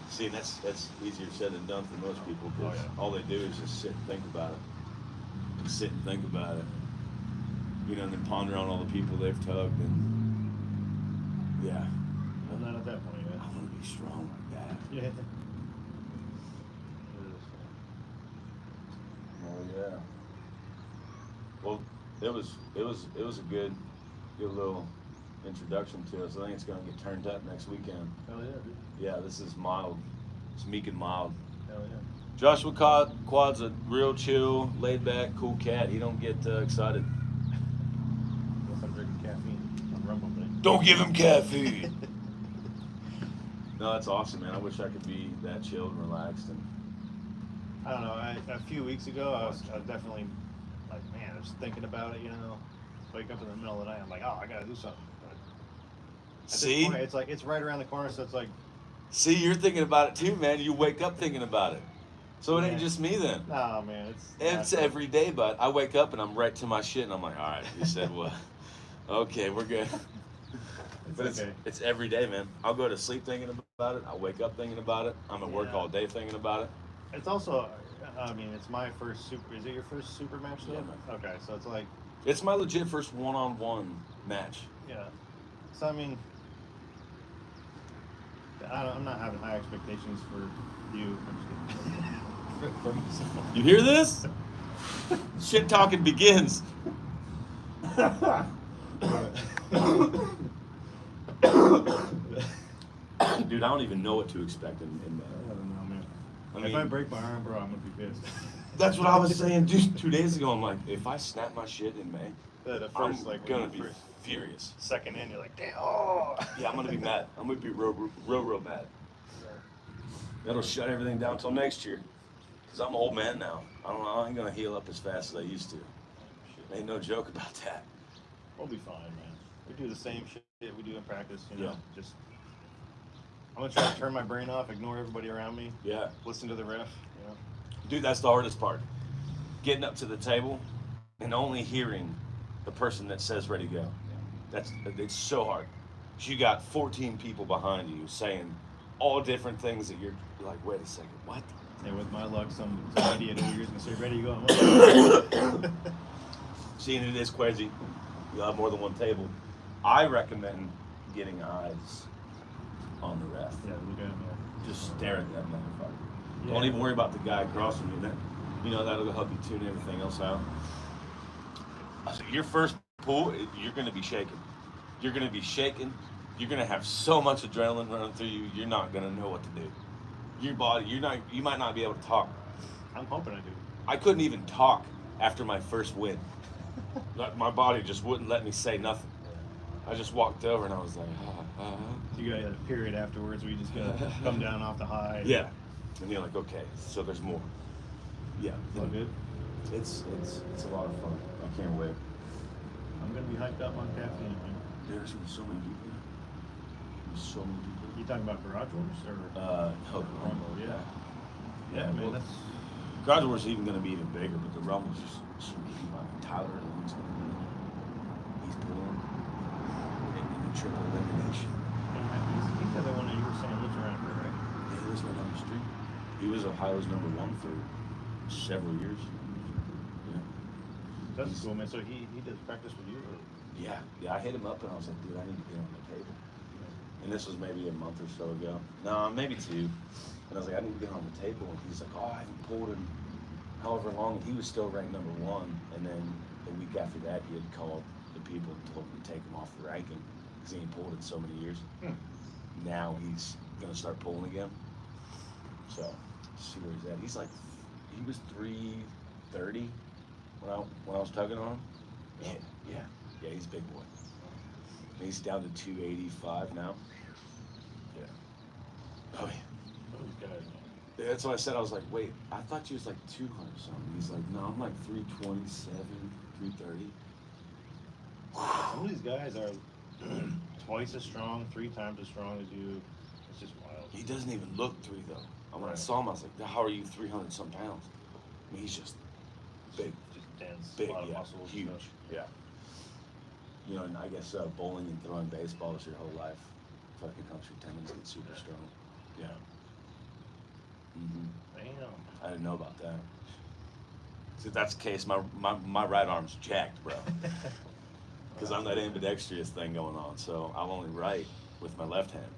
See, that's easier said than done for most people, because Oh, yeah. all they do is just sit and think about it. Just sit and think about it. You know, and then ponder on all the people they've tugged, and yeah. I'm not at that point yet. I want to be strong like that. Yeah. Oh yeah. Well, it was a good little introduction to us. I think it's going to get turned up next weekend. Hell yeah, dude. Yeah, this is mild. It's meek and mild. Hell yeah. Joshua Quad's a real chill, laid back, cool cat. He don't get excited. Unless I'm drinking caffeine on Rumble Day. Don't give him caffeine. No, that's awesome, man. I wish I could be that chilled and relaxed. And I don't know. A few weeks ago, I was definitely like, man, I was thinking about it. You know, wake up in the middle of the night, I'm like, oh, I gotta do something. But at this see, point, it's like it's right around the corner, so it's like, you're thinking about it too, man. You wake up thinking about it. So it ain't Yeah. just me then. nah, man, it's It's every day, but I wake up and I'm right to my shit, and I'm like, all right, you said what? Okay, we're good. But okay. it's every day, man. I'll go to sleep thinking about it. I'll wake up thinking about it. I'm at work Yeah. all day thinking about it. It's also, I mean, it's my first super. Is it your first super match though? Yeah, man. Okay, so it's like, It's my legit first one-on-one match. yeah. So I mean, I'm not having high expectations for you. I'm just kidding. for myself. You hear this? Shit talking begins. Dude, I don't even know what to expect in I don't know, man. I If mean- I break my arm, bro, I'm gonna be pissed. That's what I was saying, dude. 2 days ago, I'm like, if I snap my shit in May, The I'm first, like, gonna when be you first furious. second in, you're like, damn. Oh. Yeah, I'm gonna be mad. I'm gonna be real mad. That'll shut everything down till next year. Cause I'm an old man now. I ain't gonna heal up as fast as I used to. Ain't no joke about that. We'll be fine, man. We do the same shit we do in practice, you know. Yeah. Just I'm gonna try to turn my brain off, ignore everybody around me. Yeah. Listen to the ref, you know. Dude, that's the hardest part. Getting up to the table and only hearing the person that says ready to go. It's so hard. 'Cause you got 14 people behind you saying all different things that you're like, wait a second, what? And with my luck, some idiot over here is gonna say, "Ready, you go." Seeing it is crazy. You'll have more than one table. I recommend getting eyes on the ref. Yeah, look at him. Yeah. Just stare at that motherfucker. Yeah. Don't even worry about the guy across from you. That'll help you tune everything else out. So your first pool, you're going to be shaking. You're going to be shaking. You're going to have so much adrenaline running through you. You're not going to know what to do. Your body, you might not be able to talk. I'm hoping I do. I couldn't even talk after my first win. My body just wouldn't let me say nothing. I just walked over and I was like, You got a period afterwards where you just gotta come down off the high. Yeah. And you're like, okay, so there's more. Yeah. All good. It's a lot of fun. I can't wait. I'm gonna be hyped up on caffeine, man. There's been so many people. So many people. You talking about Garage Wars or? No, the Rumble, yeah. Yeah, man, well, that's. Garage Wars even going to be even bigger, but the Rumble's just so many people. Tyler Lee's going to be in. He's pulling in the triple elimination. He's the other one that you were saying lives around here, right? Yeah, he lives right down the street. He was Ohio's #1 for several years. Yeah. That's cool, man. So he does practice with you? Or? Yeah, I hit him up and I was like, dude, I need to get on the table. And this was maybe a month or so ago. No, maybe 2. And I was like, I need to get on the table. And he's like, oh, I haven't pulled in however long. And he was still ranked #1. And then the week after that, he had called the people and told them to take him off the ranking because he ain't pulled in so many years. Now he's going to start pulling again. So, see where he's at. He's like, he was 330 when I was tugging on him. Yeah, he's a big boy. He's down to 285 now. Yeah. Oh yeah. Those guys, man. That's what I said. I was like, wait, I thought you was like 200 something. He's like, no, I'm like 327, 330. Some of these guys are twice as strong, 3 times as strong as you. It's just wild. He doesn't even look 3 though. And when I saw him, I was like, how are you 300 some pounds? I mean, he's just big. Just dense, big, a lot of yeah, muscles. huge. Stuff. Yeah. You know, and I guess bowling and throwing baseball is your whole life. Fucking helps your tendons get super strong. Yeah. Damn. I didn't know about that. See, if that's the case, my right arm's jacked, bro. Because I'm that ambidextrous thing going on. So I'm only right with my left hand.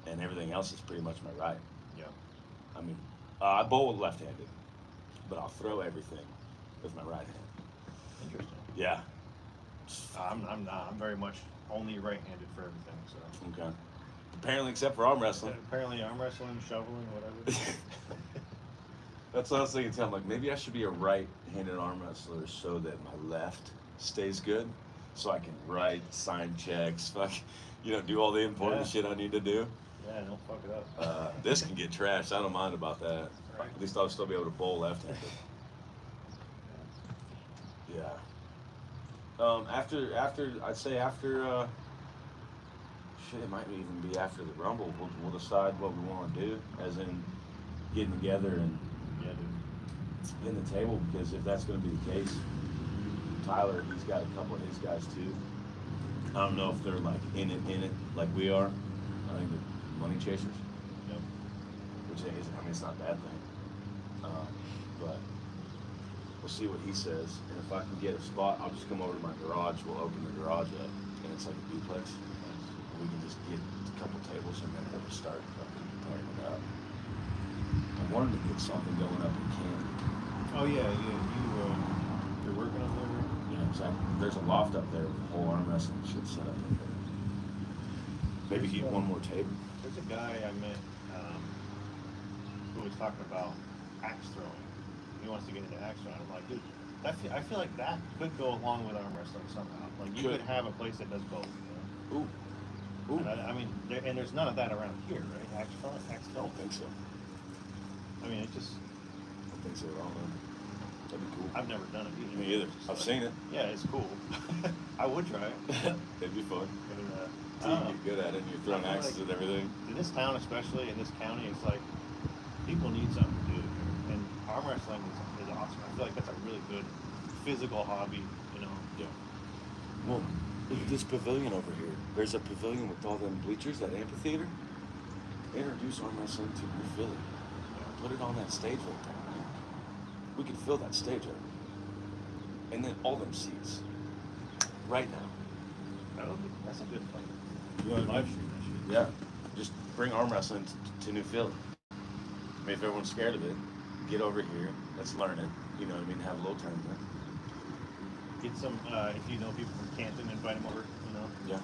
And everything else is pretty much my right. Yeah. I mean, I bowl with left-handed, but I'll throw everything with my right hand. Interesting. Yeah. I'm not. I'm very much only right-handed for everything. So. Okay. Apparently, except for arm wrestling. Apparently, arm wrestling, shoveling, whatever. That's what I was thinking too. I'm like, maybe I should be a right-handed arm wrestler so that my left stays good, so I can write, sign checks, do all the important shit I need to do. Yeah, don't fuck it up. This can get trashed. I don't mind about that. Right. At least I'll still be able to bowl left-handed. Yeah. I'd say after, shit, it might even be after the Rumble. We'll decide what we want to do, as in getting together and getting the table. Because if that's going to be the case, Tyler, he's got a couple of his guys too. I don't know if they're like in it like we are. I think they're money chasers. Yep. Which is, it's not a bad thing. But we'll see what he says. And if I can get a spot, I'll just come over to my garage. We'll open the garage up, and it's like a duplex. We can just get a couple tables, and then we'll start playing it up. I wanted to get something going up in camp. Oh yeah. You're working on there. Yeah, exactly. There's a loft up there with the whole arm wrestling shit set up in there. Maybe get one more table. There's a guy I met who was talking about axe throwing. He wants to get into axe throwing. I'm like, dude, I feel like that could go along with arm wrestling somehow. Like you could have a place that does both. You know? Ooh. And I mean, and there's none of that around here, right? I don't think so. I mean, it just. I don't think so at all, man. That'd be cool. I've never done it either. Me either. I've seen it. Yeah, it's cool. I would try it. It'd be fun. And, You get good at it and you're throwing axes like and everything. in this town, especially in this county, it's like people need something to do. And arm wrestling is awesome. I feel like that's a really good physical hobby, you know. Yeah. Well, look at this pavilion over here. There's a pavilion with all them bleachers, that amphitheater. Introduce arm wrestling to New Philly. Put it on that stage right there. We could fill that stage up. And then all them seats. Right now. That's a good thing. You know what I Live mean? stream that shit. Yeah. Just bring arm wrestling to New Philly. I mean, if everyone's scared of it, get over here. Let's learn it. You know what I mean? Have a little tournament. Get some, if you know people from Canton, invite them over, you know. Yeah.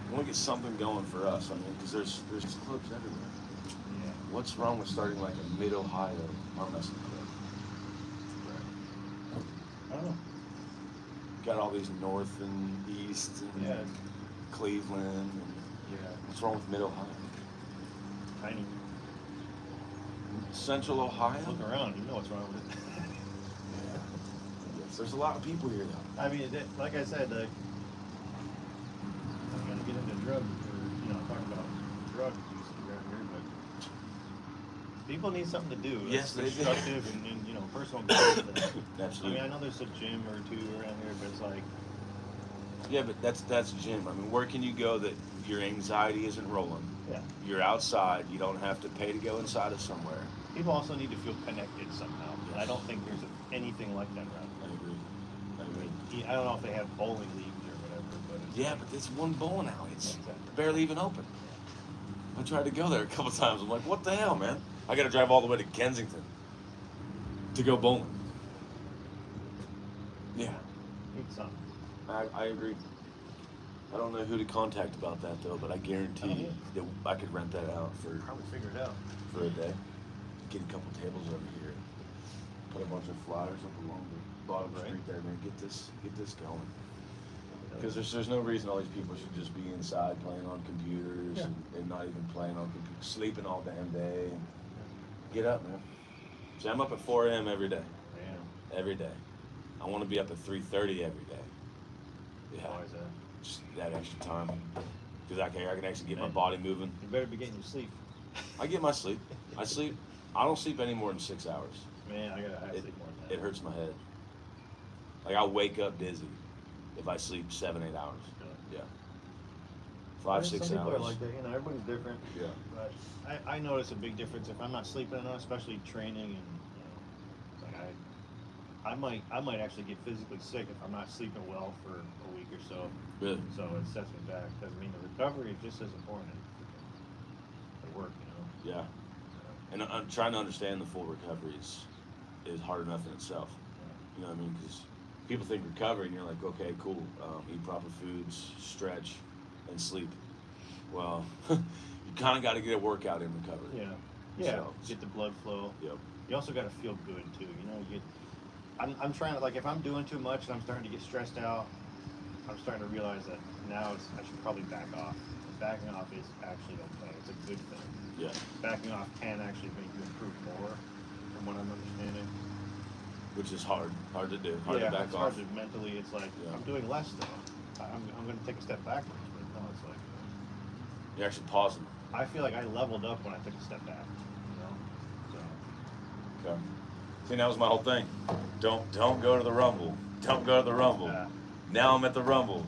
We want to get something going for us. I mean, because there's clubs everywhere. Yeah. What's wrong with starting like a mid-Ohio arm wrestling club? I don't know. Got all these north and east and Yeah. Cleveland. And Yeah. what's wrong with mid-Ohio? Tiny. Central Ohio? Look around, you know what's wrong with it. Yes, there's a lot of people here though. I mean, like I said, I'm gonna get into drugs, or talking about drug use around here, but people need something to do. Yes, That's they do. constructive and personal growth. I Absolutely. mean, I know there's a gym or two around here, but it's like, Yeah, but that's gym. I mean, where can you go that your anxiety isn't rolling? yeah. You're outside. You don't have to pay to go inside of somewhere. People also need to feel connected somehow. And I Yes. don't think there's anything like that around I here. agree. I agree. I don't know if they have bowling leagues or whatever, but it's Yeah, but it's one bowling alley. It's Exactly. barely even open. I tried to go there a couple times. I'm like, what the hell, man? I got to drive all the way to Kensington to go bowling. Yeah, need something. I agree. I don't know who to contact about that though, but I guarantee I that I could rent that out Probably figure it out. for a day. Get a couple tables over here. Put a bunch of flyers up along the bottom Right. street there, man. Get this going. Because there's no reason all these people should just be inside playing on computers Yeah. and not even playing on computers, sleeping all damn day. Get up, man. See, I'm up at 4 a.m. every day. Damn. Every day. I want to be up at 3:30 every day. Yeah, Why is that? just that extra time. Because I can actually get my Man. body moving. You better be getting your sleep. I get my sleep. I sleep. I don't sleep any more than 6 hours. Man, I sleep more than that. It hurts my head. Like I'll wake up dizzy if I sleep 7-8 hours. Yeah. 5-6 Some people hours. are like that, everybody's different. Yeah. But I notice a big difference if I'm not sleeping enough, especially training, and like I might actually get physically sick if I'm not sleeping well for a week or so. Really? So it sets me back. Because the recovery is just as important as work, Yeah. And I'm trying to understand the full recovery is hard enough in itself. You know what I mean? Because people think recovery, and you're like, okay, cool. Eat proper foods, stretch, and sleep. Well, you kind of got to get a workout in recovery. Yeah. Yeah. So- Get the blood flow. Yep. You also got to feel good too. I'm trying to, like, if I'm doing too much and I'm starting to get stressed out, I'm starting to realize that now I should probably back off. Backing off is actually okay. It's a good thing. Yeah. Backing off can actually make you improve more, from what I'm understanding. Which is hard to do. Hard yeah, to back it's off. hard to mentally. It's like Yeah. I'm doing less though. I'm going to take a step backwards, but no, it's like You're actually pausing. I feel like I leveled up when I took a step back. So Okay. See, that was my whole thing. Don't go to the Rumble. Don't go to the Rumble. Yeah. Now I'm at the Rumble,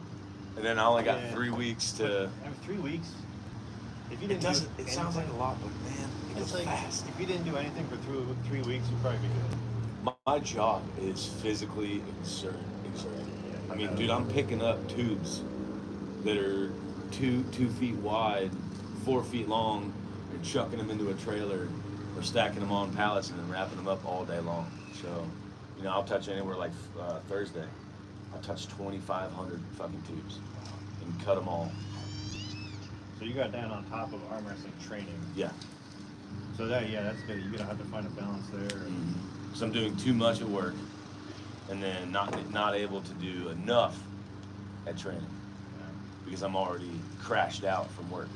and then I only got Yeah. 3 weeks to. after 3 weeks, if you It didn't doesn't. do It sounds like a anything- lot, but man, it It's goes like fast. if you didn't do anything for 3 weeks, you'd probably be good. My job is physically exerting. Yeah, I mean, dude, I'm picking up tubes that are 2 feet wide, 4 feet long, and chucking them into a trailer, or stacking them on pallets and then wrapping them up all day long. So, I'll touch anywhere like Thursday. I'll touch 2,500 fucking tubes and cut them all. So you got that on top of arm wrestling training. Yeah. So that's good. You're gonna have to find a balance there. Because I'm doing too much at work, and then not able to do enough at training. because I'm already crashed out from work.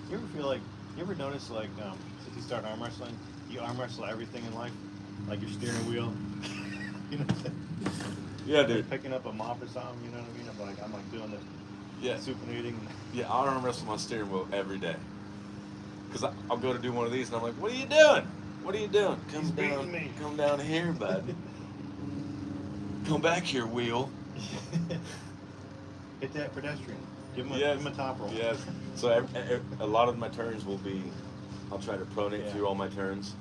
You ever notice like, since you start arm wrestling, you arm wrestle everything in life, like your steering wheel. You know what I'm saying? Yeah, dude. Picking up a mop or something, you know what I mean? I'm like doing the supinating. Yeah, I arm wrestle my steering wheel every day. Because I'll go to do one of these and I'm like, what are you doing? What are you doing? He's beating me. Come down here, bud. Come back here, wheel. Hit that pedestrian. Give him a top roll. Yes. So a lot of my turns will be, I'll try to pronate through all my turns.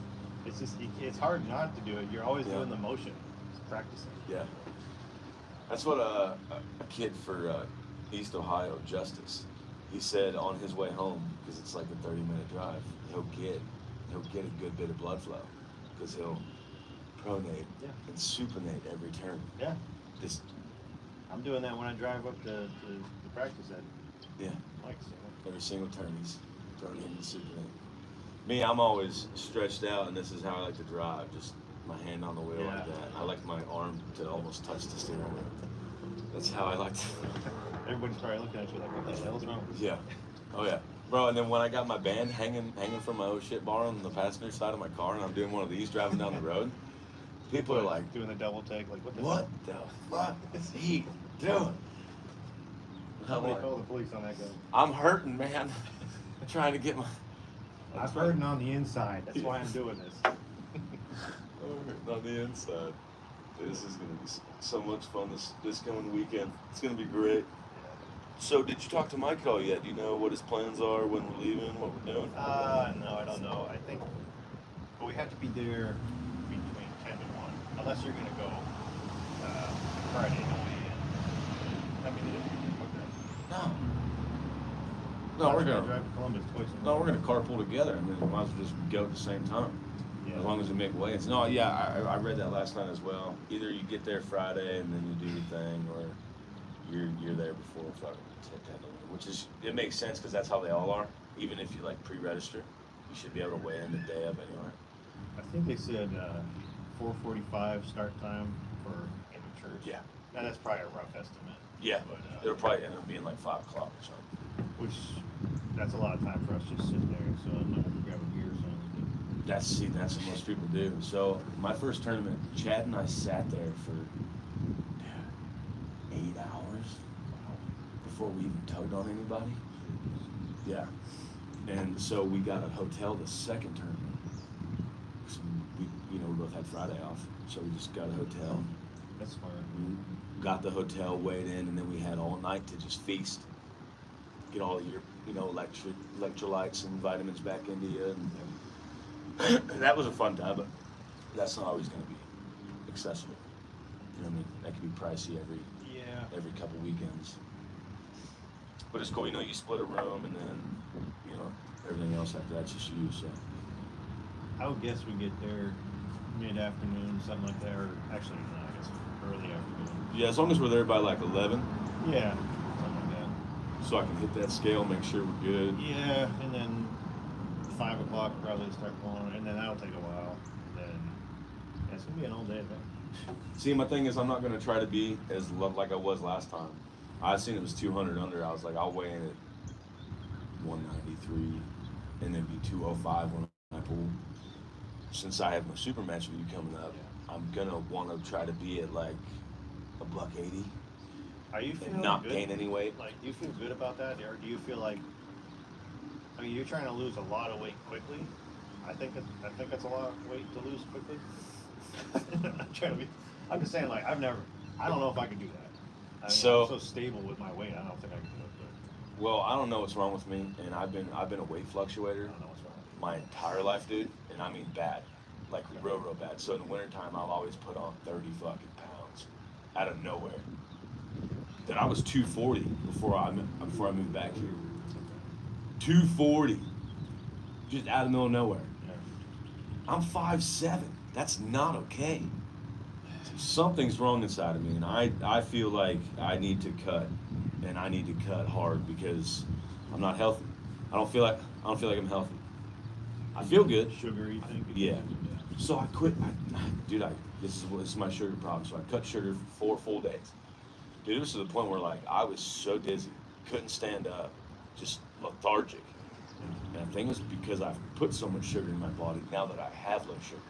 It's just, it's hard not to do it. You're always doing the motion. Just practicing. Yeah. That's what a kid for East Ohio, Justice, he said on his way home, because it's like a 30-minute drive, he'll get a good bit of blood flow, because he'll pronate and supinate every turn. Yeah. Just. I'm doing that when I drive up to practice at. Yeah. Like, every single turn he's pronating and supinate. Me, I'm always stretched out, and this is how I like to drive, just my hand on the wheel like that. I like my arm to almost touch the steering wheel. That's how I like to. Everybody's probably looking at you like, what the hell's wrong with you? Yeah. Oh yeah. Bro, and then when I got my band hanging from my old shit bar on the passenger side of my car, and I'm doing one of these driving down the road, people are like, doing the double take, like, what the fuck is he doing? Somebody call the police on that guy. I'm hurting, man. Trying to get my. I'm hurting on the inside. That's why I'm doing this. I'm hurting on the inside. This is gonna be so much fun this coming weekend. It's gonna be great. So, did you talk to Mike at all yet? Do you know what his plans are, when we're leaving, what we're doing? No, I don't know. I think, but we have to be there between 10 and 1, unless you're gonna go Friday night. I mean, No, we're gonna drive to Columbus twice a week. No, we're gonna carpool together. I mean, we might as well just go at the same time. Yeah. As long as we make waves. No, yeah, I read that last night as well. Either you get there Friday and then you do your thing, or you're there before fucking 10, which is, it makes sense because that's how they all are. Even if you like pre-register, you should be able to weigh in the day of anyway. I think they said 4:45 start time for any church. Yeah. Now that's probably a rough estimate. Yeah, but it'll probably end up being like 5 o'clock or something. Which, that's a lot of time for us just sitting there. So I'm gonna have to grab a beer or something. That's what most people do. So my first tournament, Chad and I sat there for 8 hours before we even tugged on anybody. Yeah. And so we got a hotel the second tournament. So we both had Friday off. So we just got a hotel. That's smart. We got the hotel, weighed in, and then we had all night to just feast. Get all your, electrolytes and vitamins back into you. And that was a fun time, but that's not always going to be accessible. You know what I mean? That could be pricey every couple weekends. But it's cool, you split a room, and then, everything else after that's just you, so. I would guess we get there mid-afternoon, something like that, or actually, no, I guess early afternoon. Yeah, as long as we're there by like 11. Yeah, something like that. So I can hit that scale, make sure we're good. Yeah, and then 5 o'clock probably start going, and then that'll take a while. Then it's gonna be an all day thing. See, my thing is, I'm not gonna try to be as like I was last time. I seen it was 200 under. I was like, I'll weigh in at 193, and then be 205 when I pull. Since I have my super match with you coming up, I'm gonna want to try to be at like $180. Are you feeling and not good? gain any weight? Like, do you feel good about that, or do you feel like? I mean, you're trying to lose a lot of weight quickly. I think that's a lot of weight to lose quickly. I'm just saying, like, I don't know if I could do that. I mean, So, I'm so stable with my weight, I don't think I can do it. well, I don't know what's wrong with me, and I've been a weight fluctuator I don't know what's wrong. my entire life, dude, and I mean bad, like real bad. So in the wintertime, I'll always put on 30 fucking pounds out of nowhere. Then I was 240 before I moved back here. 240, just out of the middle of nowhere. Yeah. I'm 5'7". That's not okay. Something's wrong inside of me, and I feel like I need to cut, and I need to cut hard because I'm not healthy. I don't feel like I'm healthy. I feel good. Sugar, you think? Yeah. So I quit. This is my sugar problem. So I cut sugar for 4 full days. Dude, it was to the point where like I was so dizzy, couldn't stand up, just lethargic. And the thing is because I've put so much sugar in my body now that I have low sugar,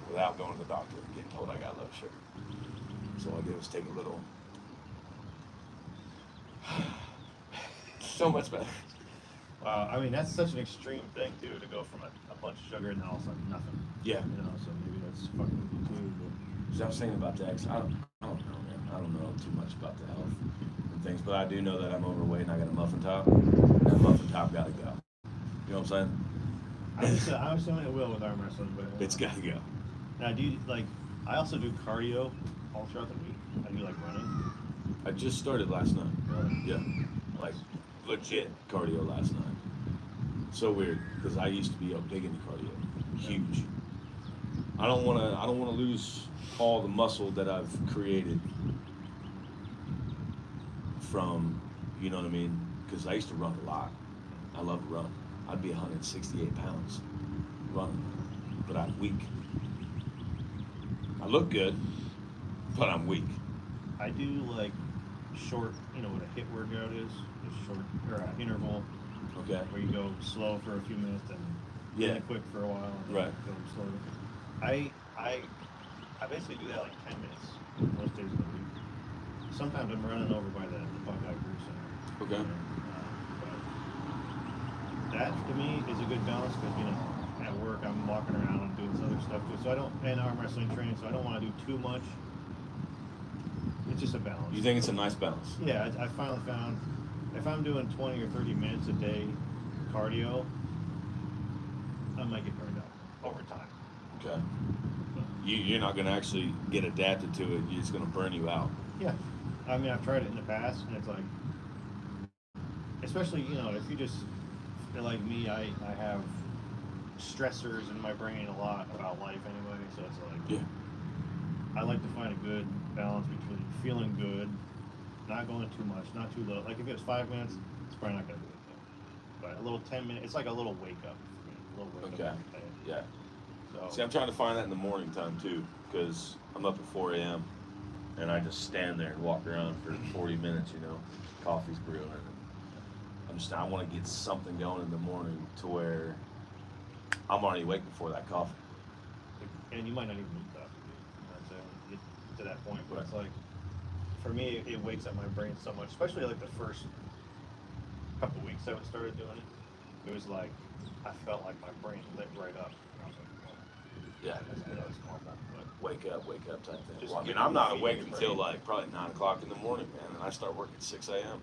without going to the doctor and getting told I got low sugar. So all I did was take a little. So much better. Wow, I mean that's such an extreme thing too, to go from a bunch of sugar and then all of a sudden nothing. Yeah. You know, so maybe that's fucking with you too. But. So I was thinking about that 'cause I don't know, man. I don't know too much about the health and things, but I do know that I'm overweight and I got a muffin top. That muffin top gotta go. You know what I'm saying? I'm assuming it will with arm wrestling, but It's gotta go. now do you like? I also do cardio all throughout the week. I do like running. I just started last night. Really? Yeah, like legit cardio last night. So weird because I used to be big into cardio, huge. I don't want to lose all the muscle that I've created from, you know what I mean? Because I used to run a lot. I love to run. I'd be 168 pounds running, but I'm weak. I look good, but I'm weak. I do like short, you know what a HIIT workout is? Just short or an interval Okay. where you go slow for a few minutes and Yeah. then quick for a while. And Right. Go slowly. I basically do that like 10 minutes most days of the week. Sometimes I'm running over by the Buckeye Group Center. Okay. But that to me is a good balance because you know at work I'm walking around and doing some other stuff too. So I don't and arm wrestling training, so I don't want to do too much. It's just a balance. You think it's a nice balance? Yeah, I finally found if I'm doing 20 or 30 minutes a day cardio, I might get burned out over time. Okay. You're not going to actually get adapted to it. It's going to burn you out. Yeah, I mean I've tried it in the past, and it's like, especially you know if you just feel like me, I have stressors in my brain a lot about life anyway, so it's like Yeah. I like to find a good balance between feeling good, not going too much, not too low. Like if it was 5 minutes, it's probably not gonna do anything. But a little 10 minutes, it's like a little wake up for me. A little wake Okay. up. Yeah. So See, I'm trying to find that in the morning time too, because I'm up at 4 a.m. and I just stand there and walk around for 40 minutes. You know, coffee's brewing. And I want to get something going in the morning to where I'm already awake before that coffee. and you might not even need coffee. You know what I'm saying? Get to that point where Right. it's like, for me, it wakes up my brain so much, especially like the first couple weeks I started doing it. It was like I felt like my brain lit right up. And I was like, well, Yeah. I know it's more fun, but Wake up type thing. Just Well, I mean, get I'm not your awake feet until right. like probably 9 o'clock in the morning, man, and I start work at 6 a.m.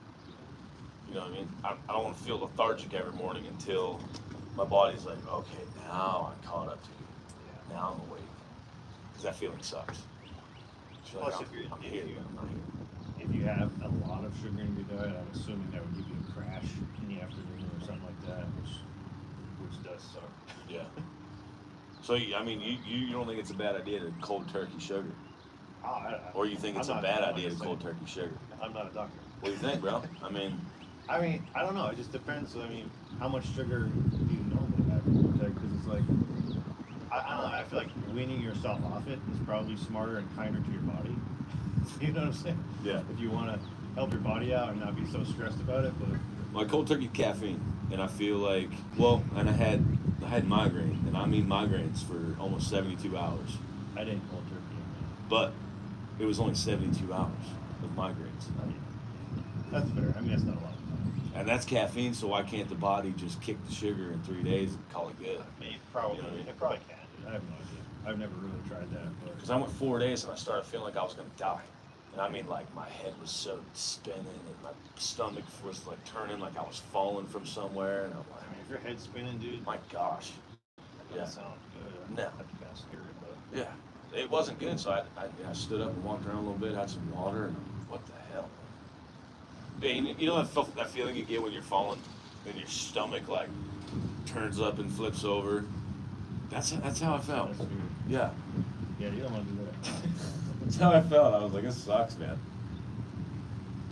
You know what I mean? I don't want to feel lethargic every morning until my body's like, okay, now I'm caught up to you. yeah. Now I'm awake. Because that feeling sucks. It's like, Plus, I'm here, but I'm not here. If you have a lot of sugar in your diet, I'm assuming that would give you a crash in the afternoon or something like that, which does suck. Yeah. So, I mean, you don't think it's a bad idea to cold turkey sugar? Or you think it's I'm a not- bad I'm not idea to just cold saying. turkey sugar? I'm not a doctor. What do you think, bro? I mean, I don't know. It just depends. I mean, how much sugar do you normally have in your diet? Because it's like, I don't know. I feel like weaning yourself off it is probably smarter and kinder to your body. You know what I'm saying? Yeah. If you want to help your body out and not be so stressed about it, but well, I cold turkey caffeine, and I feel like, well, and I had migraine, and I mean migraines for almost 72 hours. I didn't cold turkey. But it was only 72 hours of migraines. That's fair. I mean, that's not a lot of time. And that's caffeine, so why can't the body just kick the sugar in 3 days and call it good? I mean, probably. You know what I mean? It probably can. I have no idea. I've never really tried that. But Because I went 4 days and I started feeling like I was going to die. And I mean, like, my head was so spinning and my stomach was, like, turning like I was falling from somewhere. And I'm I like, mean, if your head's spinning, dude, my gosh. that Yeah. sounds good. No. That'd be kind of scary, but Yeah. It wasn't good, so I stood up and walked around a little bit, had some water, and what the hell? Yeah, you know that feeling you get when you're falling and your stomach, like, turns up and flips over? That's how I felt. that's weird. Yeah. Yeah, you don't want to do that. That's how I felt. I was like, this sucks, man.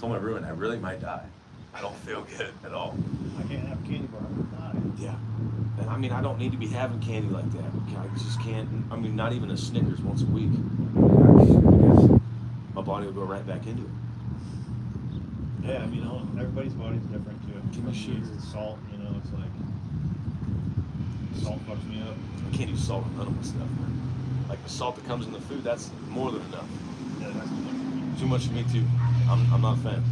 Told my roommate, I really might die. I don't feel good at all. I can't have candy bar. I'm gonna die. Yeah. And I mean, I don't need to be having candy like that. I just can't, I mean, not even a Snickers once a week. My body will go right back into it. Yeah, I mean, everybody's body's different too. Give me sugar. It's salt, you know, it's like salt fucks me up. I can't use salt in none of my stuff, man. Like the salt that comes in the food, that's more than enough. Yeah, that's too much for me. Too much for me too. I'm not a fan.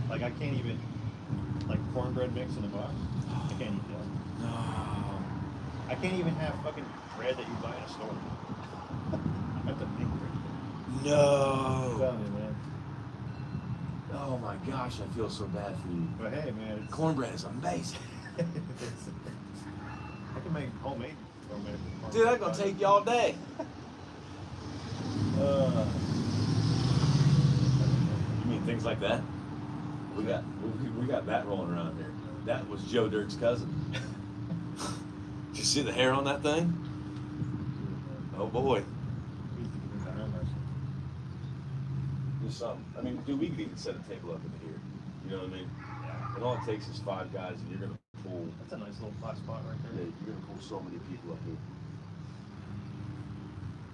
Like I can't even like cornbread mix in a box. I can't eat that. No. I can't even have fucking bread that you buy in a store. I have to make bread. No. Tell me, man. Oh my gosh, I feel so bad for you. But hey, man, it's, Cornbread is amazing. I can make homemade cornbread. Dude, that's gonna take you all day. You mean things like that? We got that rolling around here. That was Joe Dirk's cousin. Did you see the hair on that thing? Oh boy. There's something. I mean, dude, we could even set a table up in here. You know what I mean? Yeah. And all it takes is 5 guys, and you're gonna pull. That's a nice little flat spot right there. Yeah, you're gonna pull so many people up here.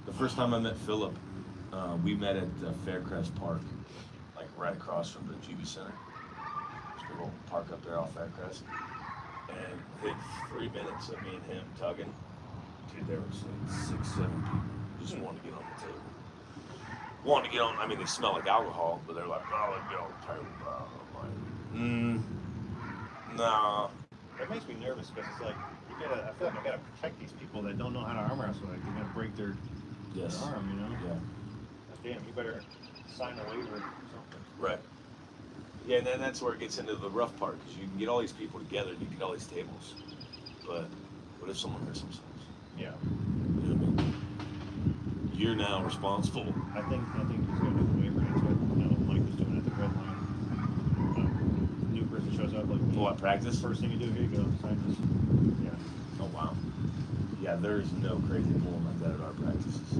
The first time I met Philip, we met at Faircrest Park, like right across from the Juby Center. There's a big old park up there off Faircrest. And within 3 minutes of me and him tugging, dude, there was like 6, 7 people just wanting to get on the table. Wanting to get on, I mean, they smell like alcohol, but they're like, oh, let's get on the table, bro. I'm like, nah. It makes me nervous because it's like, I feel like I gotta protect these people that don't know how to arm wrestle. Like, they're gonna break their arm, you know? Yeah. Damn, you better sign a waiver or something. Right. Yeah, and then that's where it gets into the rough part, because you can get all these people together, you can get all these tables, but what if someone hurts themselves? Yeah. You know what I mean? You're now responsible. I think he's gonna do the waiver. That's what Mike was doing at the red line. New person shows up like, What, practice? First thing you do, here you go, sign this. Yeah. Oh, wow. Yeah, there's no crazy pulling like that at our practices.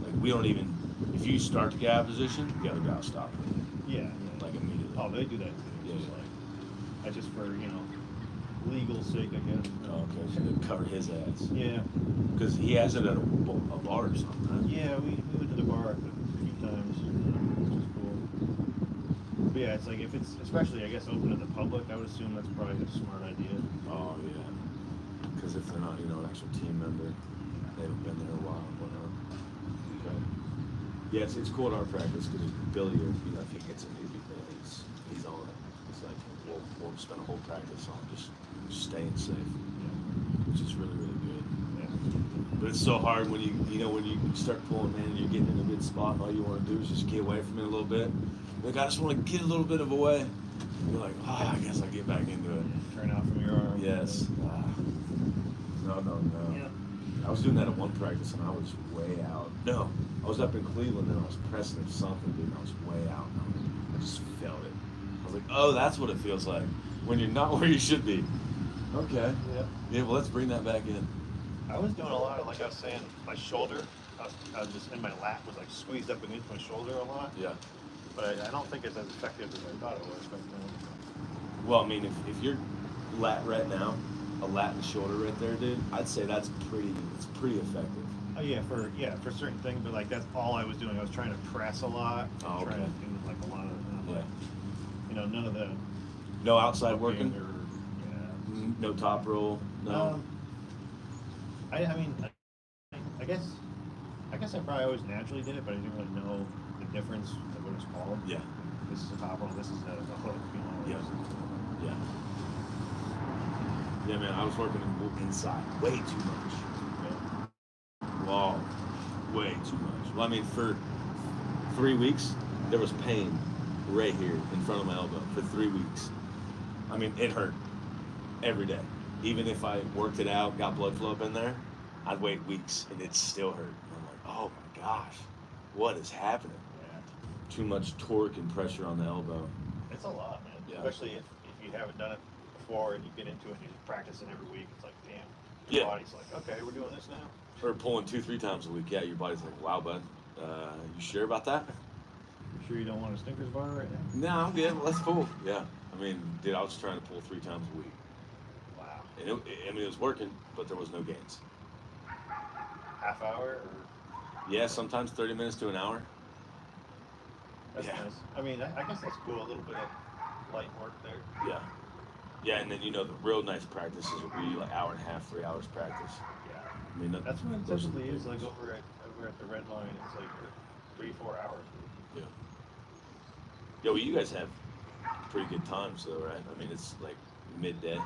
Like, we don't even, if you start to get out of position, the other guy will stop it. Yeah. Like, immediately. Oh, they do that too. It's just like, that's just for, legal sake, I guess. Oh, okay, so they cover his ass. Yeah. Because he has it at a bar or something, right? Yeah, we went to the bar a few times, which is cool. But yeah, it's like, if it's, especially, I guess, open to the public, I would assume that's probably a smart idea. Oh, yeah. Because if they're not, an actual team member, they haven't been there a while, whatever. Okay. Yeah, it's cool at our practice because Billy, if he gets a newbie, he's on it. It's like, we'll spend a whole practice on just staying safe, which is really, really good. Yeah. But it's so hard when when you start pulling, man, and you're getting in a good spot, and all you want to do is just get away from it a little bit. Like, I just want to get a little bit of away. You're like, I guess I'll get back into it. Turn out from your arm. Yes. No. Yeah. I was doing that at one practice, and I was way out. No, I was up in Cleveland, and I was pressing or something, dude, and I was way out. And I just felt it. I was like, oh, that's what it feels like when you're not where you should be. Okay. Yeah, well, let's bring that back in. I was doing a lot of, like I was saying, my shoulder, I was just in my lap was like squeezed up against my shoulder a lot. Yeah. But I don't think it's as effective as I thought it was. But, Well, I mean, if you're lat right now, a lat and shoulder right there, dude, I'd say it's pretty effective. oh yeah, for certain things, but like that's all I was doing. I was trying to press a lot, Oh, trying to okay. do like a lot of, Yeah. none of the No outside working? Or, No top roll? No? I mean, I guess I probably always naturally did it, but I didn't really know the difference of what it's called. Yeah. This is a top roll, this is a hook, Yeah. Yeah. Yeah, man, I was working inside way too much. Wow. Way too much. Well, I mean, for 3 weeks, there was pain right here in front of my elbow for 3 weeks. I mean, it hurt every day. Even if I worked it out, got blood flow up in there, I'd wait weeks and it still hurt. And I'm like, oh my gosh, what is happening? Yeah. Too much torque and pressure on the elbow. It's a lot, man. Yeah. Especially if you haven't done it before and you get into it and you practice it every week. It's like, damn. Yeah. Your body's like, okay, we're doing this now. Or pulling 2-3 times a week. Yeah, your body's like, wow, bud, you sure about that? You sure you don't want a Snickers bar right now? No, I'm good. Well, let's pull. Yeah. I mean, dude, I was trying to pull 3 times a week. Wow. And it was working, but there was no gains. Half hour or? Yeah, sometimes 30 minutes to an hour. That's Yeah. nice. I mean, I guess that's cool. A little bit of light work there. Yeah. Yeah, and then the real nice practices will be like hour and a half, 3 hours practice. Yeah. I mean That's what it those are typically the is big like ones. over at the Red Line. It's like 3-4 hours. Yeah. Yeah, well, you guys have pretty good times though, right? I mean, it's like midday.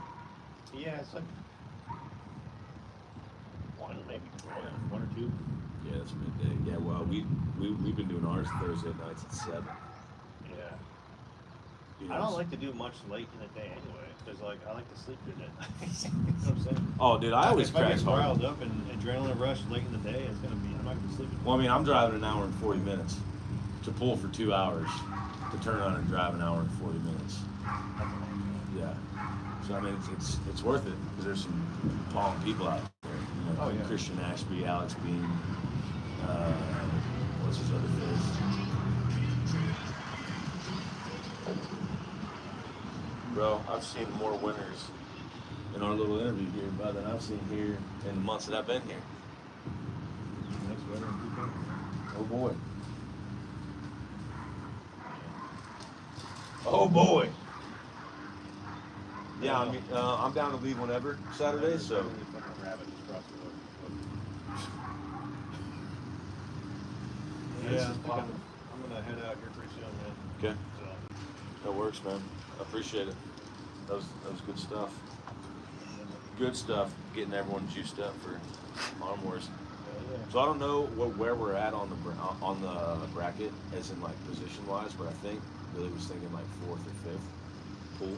Yeah, it's like one maybe Yeah. 1 or 2. Yeah, it's midday. Yeah, well, we've been doing ours Thursday nights at 7. Yeah. You know, I don't like to do much late in the day anyway, because like I like to sleep good at night. You know what I'm saying? Oh, dude, I always if I crash get hard. riled up and adrenaline rush late in the day, I'm not gonna be sleeping. Well, I mean, I'm driving an hour and 40 minutes to pull for 2 hours to turn on and drive an hour and 40 minutes. Yeah. So I mean, it's worth it because there's some palm people out there. Oh, yeah. Christian Ashby, Alex Bean, what's his other face? Bro, I've seen more winners in our little interview here, bud, than I've seen here in the months that I've been here. Next winter, Oh boy. Oh boy. Yeah, I mean, I'm down to leave whenever Saturday, so. Yeah, I'm gonna head out here pretty soon, man. Okay, So, that works, man. I appreciate it. That was good stuff. Good stuff. Getting everyone juiced up for Arm Wars. yeah. So I don't know where we're at on the bracket, as in like position wise, but I think Billy was thinking like 4th or 5th pool.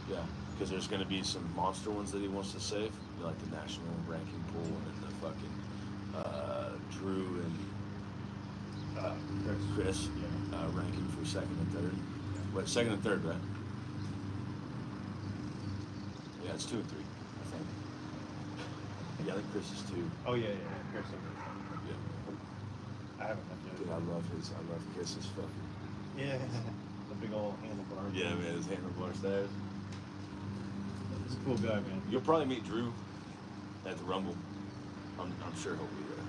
Yeah, because there's going to be some monster ones that he wants to save, like the national ranking pool and then the fucking Drew and Chris ranking for 2nd and 3rd. Wait, 2nd and 3rd, right? Yeah, it's 2 and 3, I think. Yeah, I think Chris is 2. Oh yeah. Chris, Yeah. I haven't met Dude, I love Chris's fucking. Yeah, the big old handlebar. Yeah, man, his handlebar stairs. He's a cool guy, man. You'll probably meet Drew at the Rumble. I'm sure he'll be there.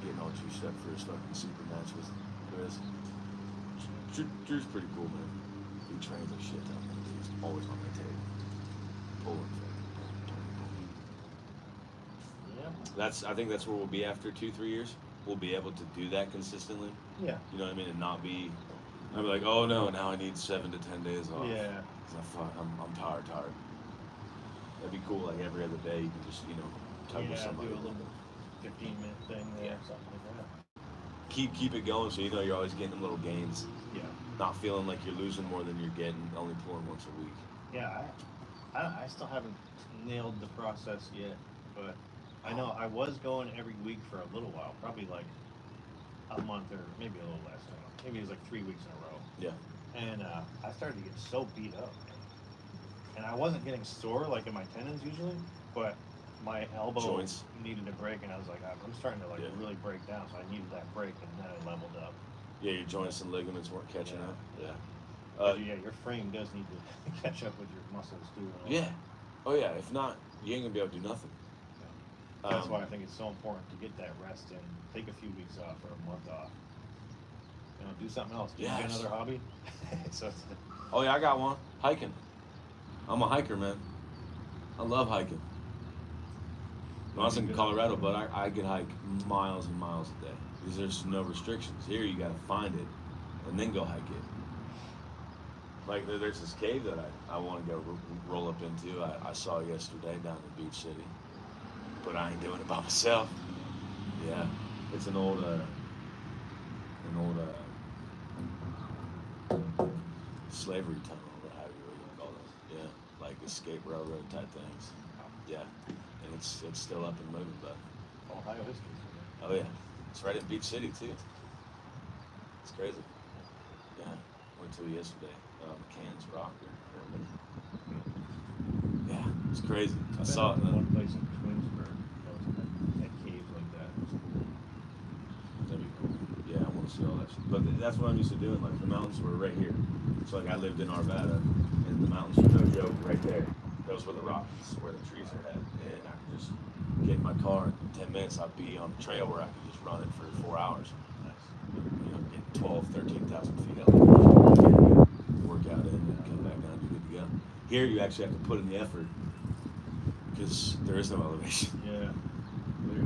Getting all juiced up for his fucking super match with Chris. Drew's pretty cool, man. He trains like shit out there. He's always on the table. Pulling Yeah. I think that's where we'll be after 2-3 years. We'll be able to do that consistently. Yeah. You know what I mean? And not be, I'll be like, oh no, now I need 7 to 10 days off. Yeah. 'Cause I'm tired. That'd be cool. Like every other day, you can just tug with somebody. Do a little 15-minute thing there, something like that. Keep it going, so you're always getting them little gains. Yeah. Not feeling like you're losing more than you're getting. Only pulling once a week. Yeah, I still haven't nailed the process yet, but I know I was going every week for a little while, probably like a month or maybe a little less. I don't know. Maybe it was like 3 weeks in a row. Yeah. And I started to get so beat up. And I wasn't getting sore like in my tendons usually, but my elbow Joints. needed a break, and I was like, I'm starting to really break down, so I needed that break, and then I leveled up. Yeah, your joints and ligaments weren't catching up. Yeah. Yeah, your frame does need to catch up with your muscles too. Yeah. Oh yeah. If not, you ain't gonna be able to do nothing. That's why I think it's so important to get that rest in. Take a few weeks off or a month off. Do something else. Do you have another hobby? Oh yeah, I got one. Hiking. I'm a hiker, man. I love hiking. I was in Colorado, but I could hike miles and miles a day because there's no restrictions. Here, you gotta find it and then go hike it. Like there's this cave that I want to go roll up into. I saw yesterday down in Beach City, but I ain't doing it by myself. Yeah, it's an old slavery tunnel, or however you call it. Yeah, like escape railroad type things. Yeah, and it's still up and moving, but. Ohio history. Oh yeah, it's right in Beach City too. It's crazy. Yeah, went to it yesterday. McCann's Rock. Yeah, it's crazy. I saw it. One place in Twinsburg that cave like that. That'd be cool. Yeah, I want to see all that shit. But that's what I'm used to doing. Like the mountains were right here. So like I lived in Arvada, and the mountains were no joke right there. Those were the rocks where the trees are at, and I could just get in my car in 10 minutes. I'd be on the trail where I could just run it for 4 hours. Nice. Get 12, 13,000 feet up. Work out in and come back down, you're good to go. Here you actually have to put in the effort because there is no elevation. Yeah.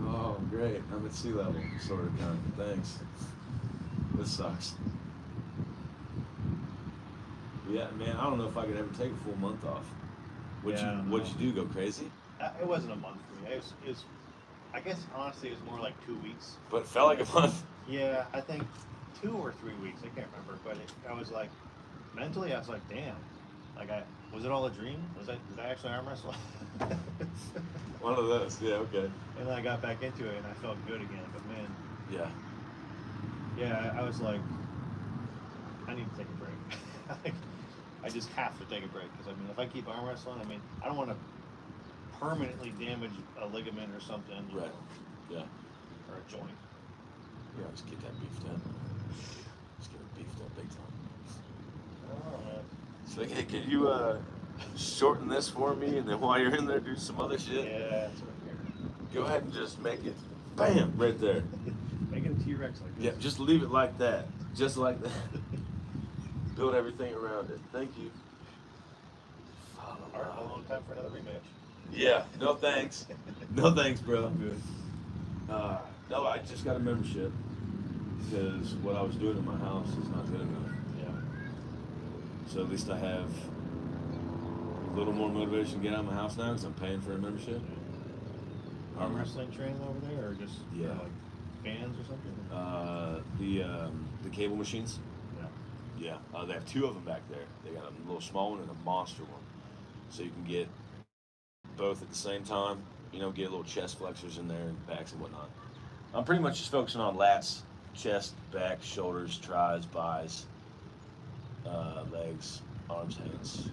Oh, great. I'm at sea level, sort of done. Thanks. This sucks. Yeah, man, I don't know if I could ever take a full month off. What'd you do? Go crazy? It wasn't a month for me. It was, I guess, honestly, it was more like 2 weeks. But it felt like a month. Yeah, I think 2 or 3 weeks. I can't remember. But I was like, mentally, I was like, damn. Like, was it all a dream? Did I actually arm wrestle? One of those. Yeah, okay. And then I got back into it, and I felt good again. But man, yeah, I was like, I need to take a break. Like, I just have to take a break because I mean, if I keep arm wrestling, I mean, I don't want to permanently damage a ligament or something. Right. Yeah. Or a joint. Yeah, let's get that beefed up. Let's get it beefed up big time. Oh man. So, hey, can you shorten this for me, and then while you're in there, do some other shit? Yeah, it's right here. Go ahead and just make it, bam, right there. Make it a T-Rex like this. Yeah, just leave it like that. Just like that. Build everything around it. Thank you. A long time for another rematch. Yeah, no thanks. No thanks, bro. Good. No, I just got a membership because what I was doing in my house is not good enough. Yeah. So at least I have a little more motivation to get out of my house now because I'm paying for a membership. Arm wrestling training over there, or just like fans or something? The cable machines. Yeah, they have 2 of them back there. They got a little small one and a monster one. So you can get both at the same time. You know, get little chest flexors in there and backs and whatnot. I'm pretty much just focusing on lats, chest, back, shoulders, tries, buys, legs, arms, hands.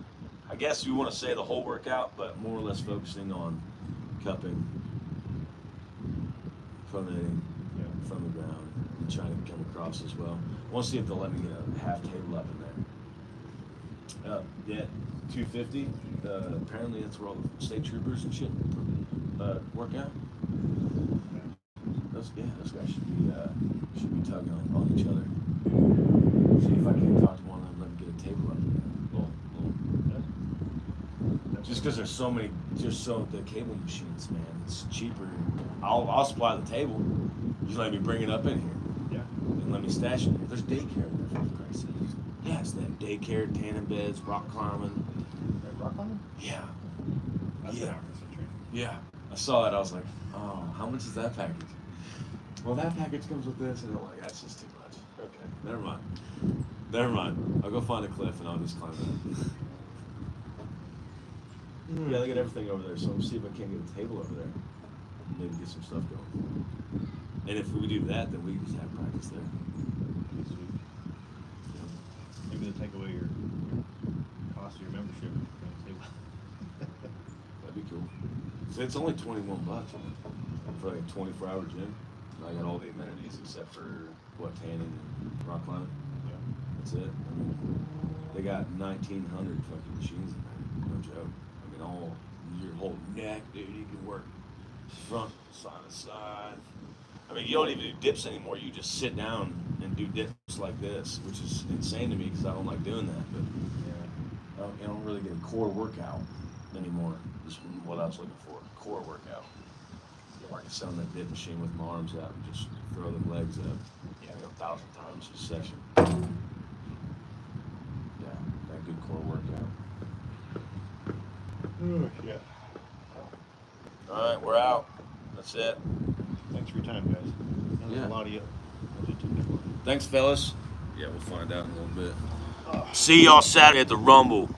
I guess you want to say the whole workout, but more or less focusing on cupping, pronating from the ground, and trying to come across as well. I want to see if they'll let me get a half table up in there. Yeah, 250. Apparently that's where all the state troopers and shit work out. Those guys should be tugging on each other. See if I can't talk to one of them, let them get a table up in there. Just because there's so many, the cable machines, man, it's cheaper. I'll supply the table. Just let me bring it up in here. And let me stash it. There's daycare in there, for Christ's sake. Yes, they have daycare, tanning beds, rock climbing. Rock climbing? Yeah. That's Yeah. an arm wrestling training. Yeah. I saw that. I was like, oh, how much is that package? Well, that package comes with this, and I'm like, that's just too much. Okay, never mind. I'll go find a cliff and I'll just climb it. Yeah, they got everything over there, so I'm see if I can't get a table over there. Maybe get some stuff going. And if we do that, then we can just have practice there. Maybe they'll take away your cost of your membership. That'd be cool. So it's only $21 for like a 24-hour gym. I got all the amenities except for tanning and rock climbing. Yeah. That's it. I mean, they got 1,900 fucking machines in there. No joke. I mean, all your whole neck, dude. You can work front, side to side. I mean, you don't even do dips anymore. You just sit down and do dips like this, which is insane to me because I don't like doing that. But I don't really get a core workout anymore. Is what I was looking for. Core workout. I can sit on that dip machine with my arms out and just throw them legs up. 1,000 times a session. Yeah, that good core workout. Yeah. All right, we're out. That's it. Thanks for your time, guys. Yeah. A lot of you. Thanks, fellas. Yeah, we'll find out in a little bit. See y'all Saturday at the Rumble.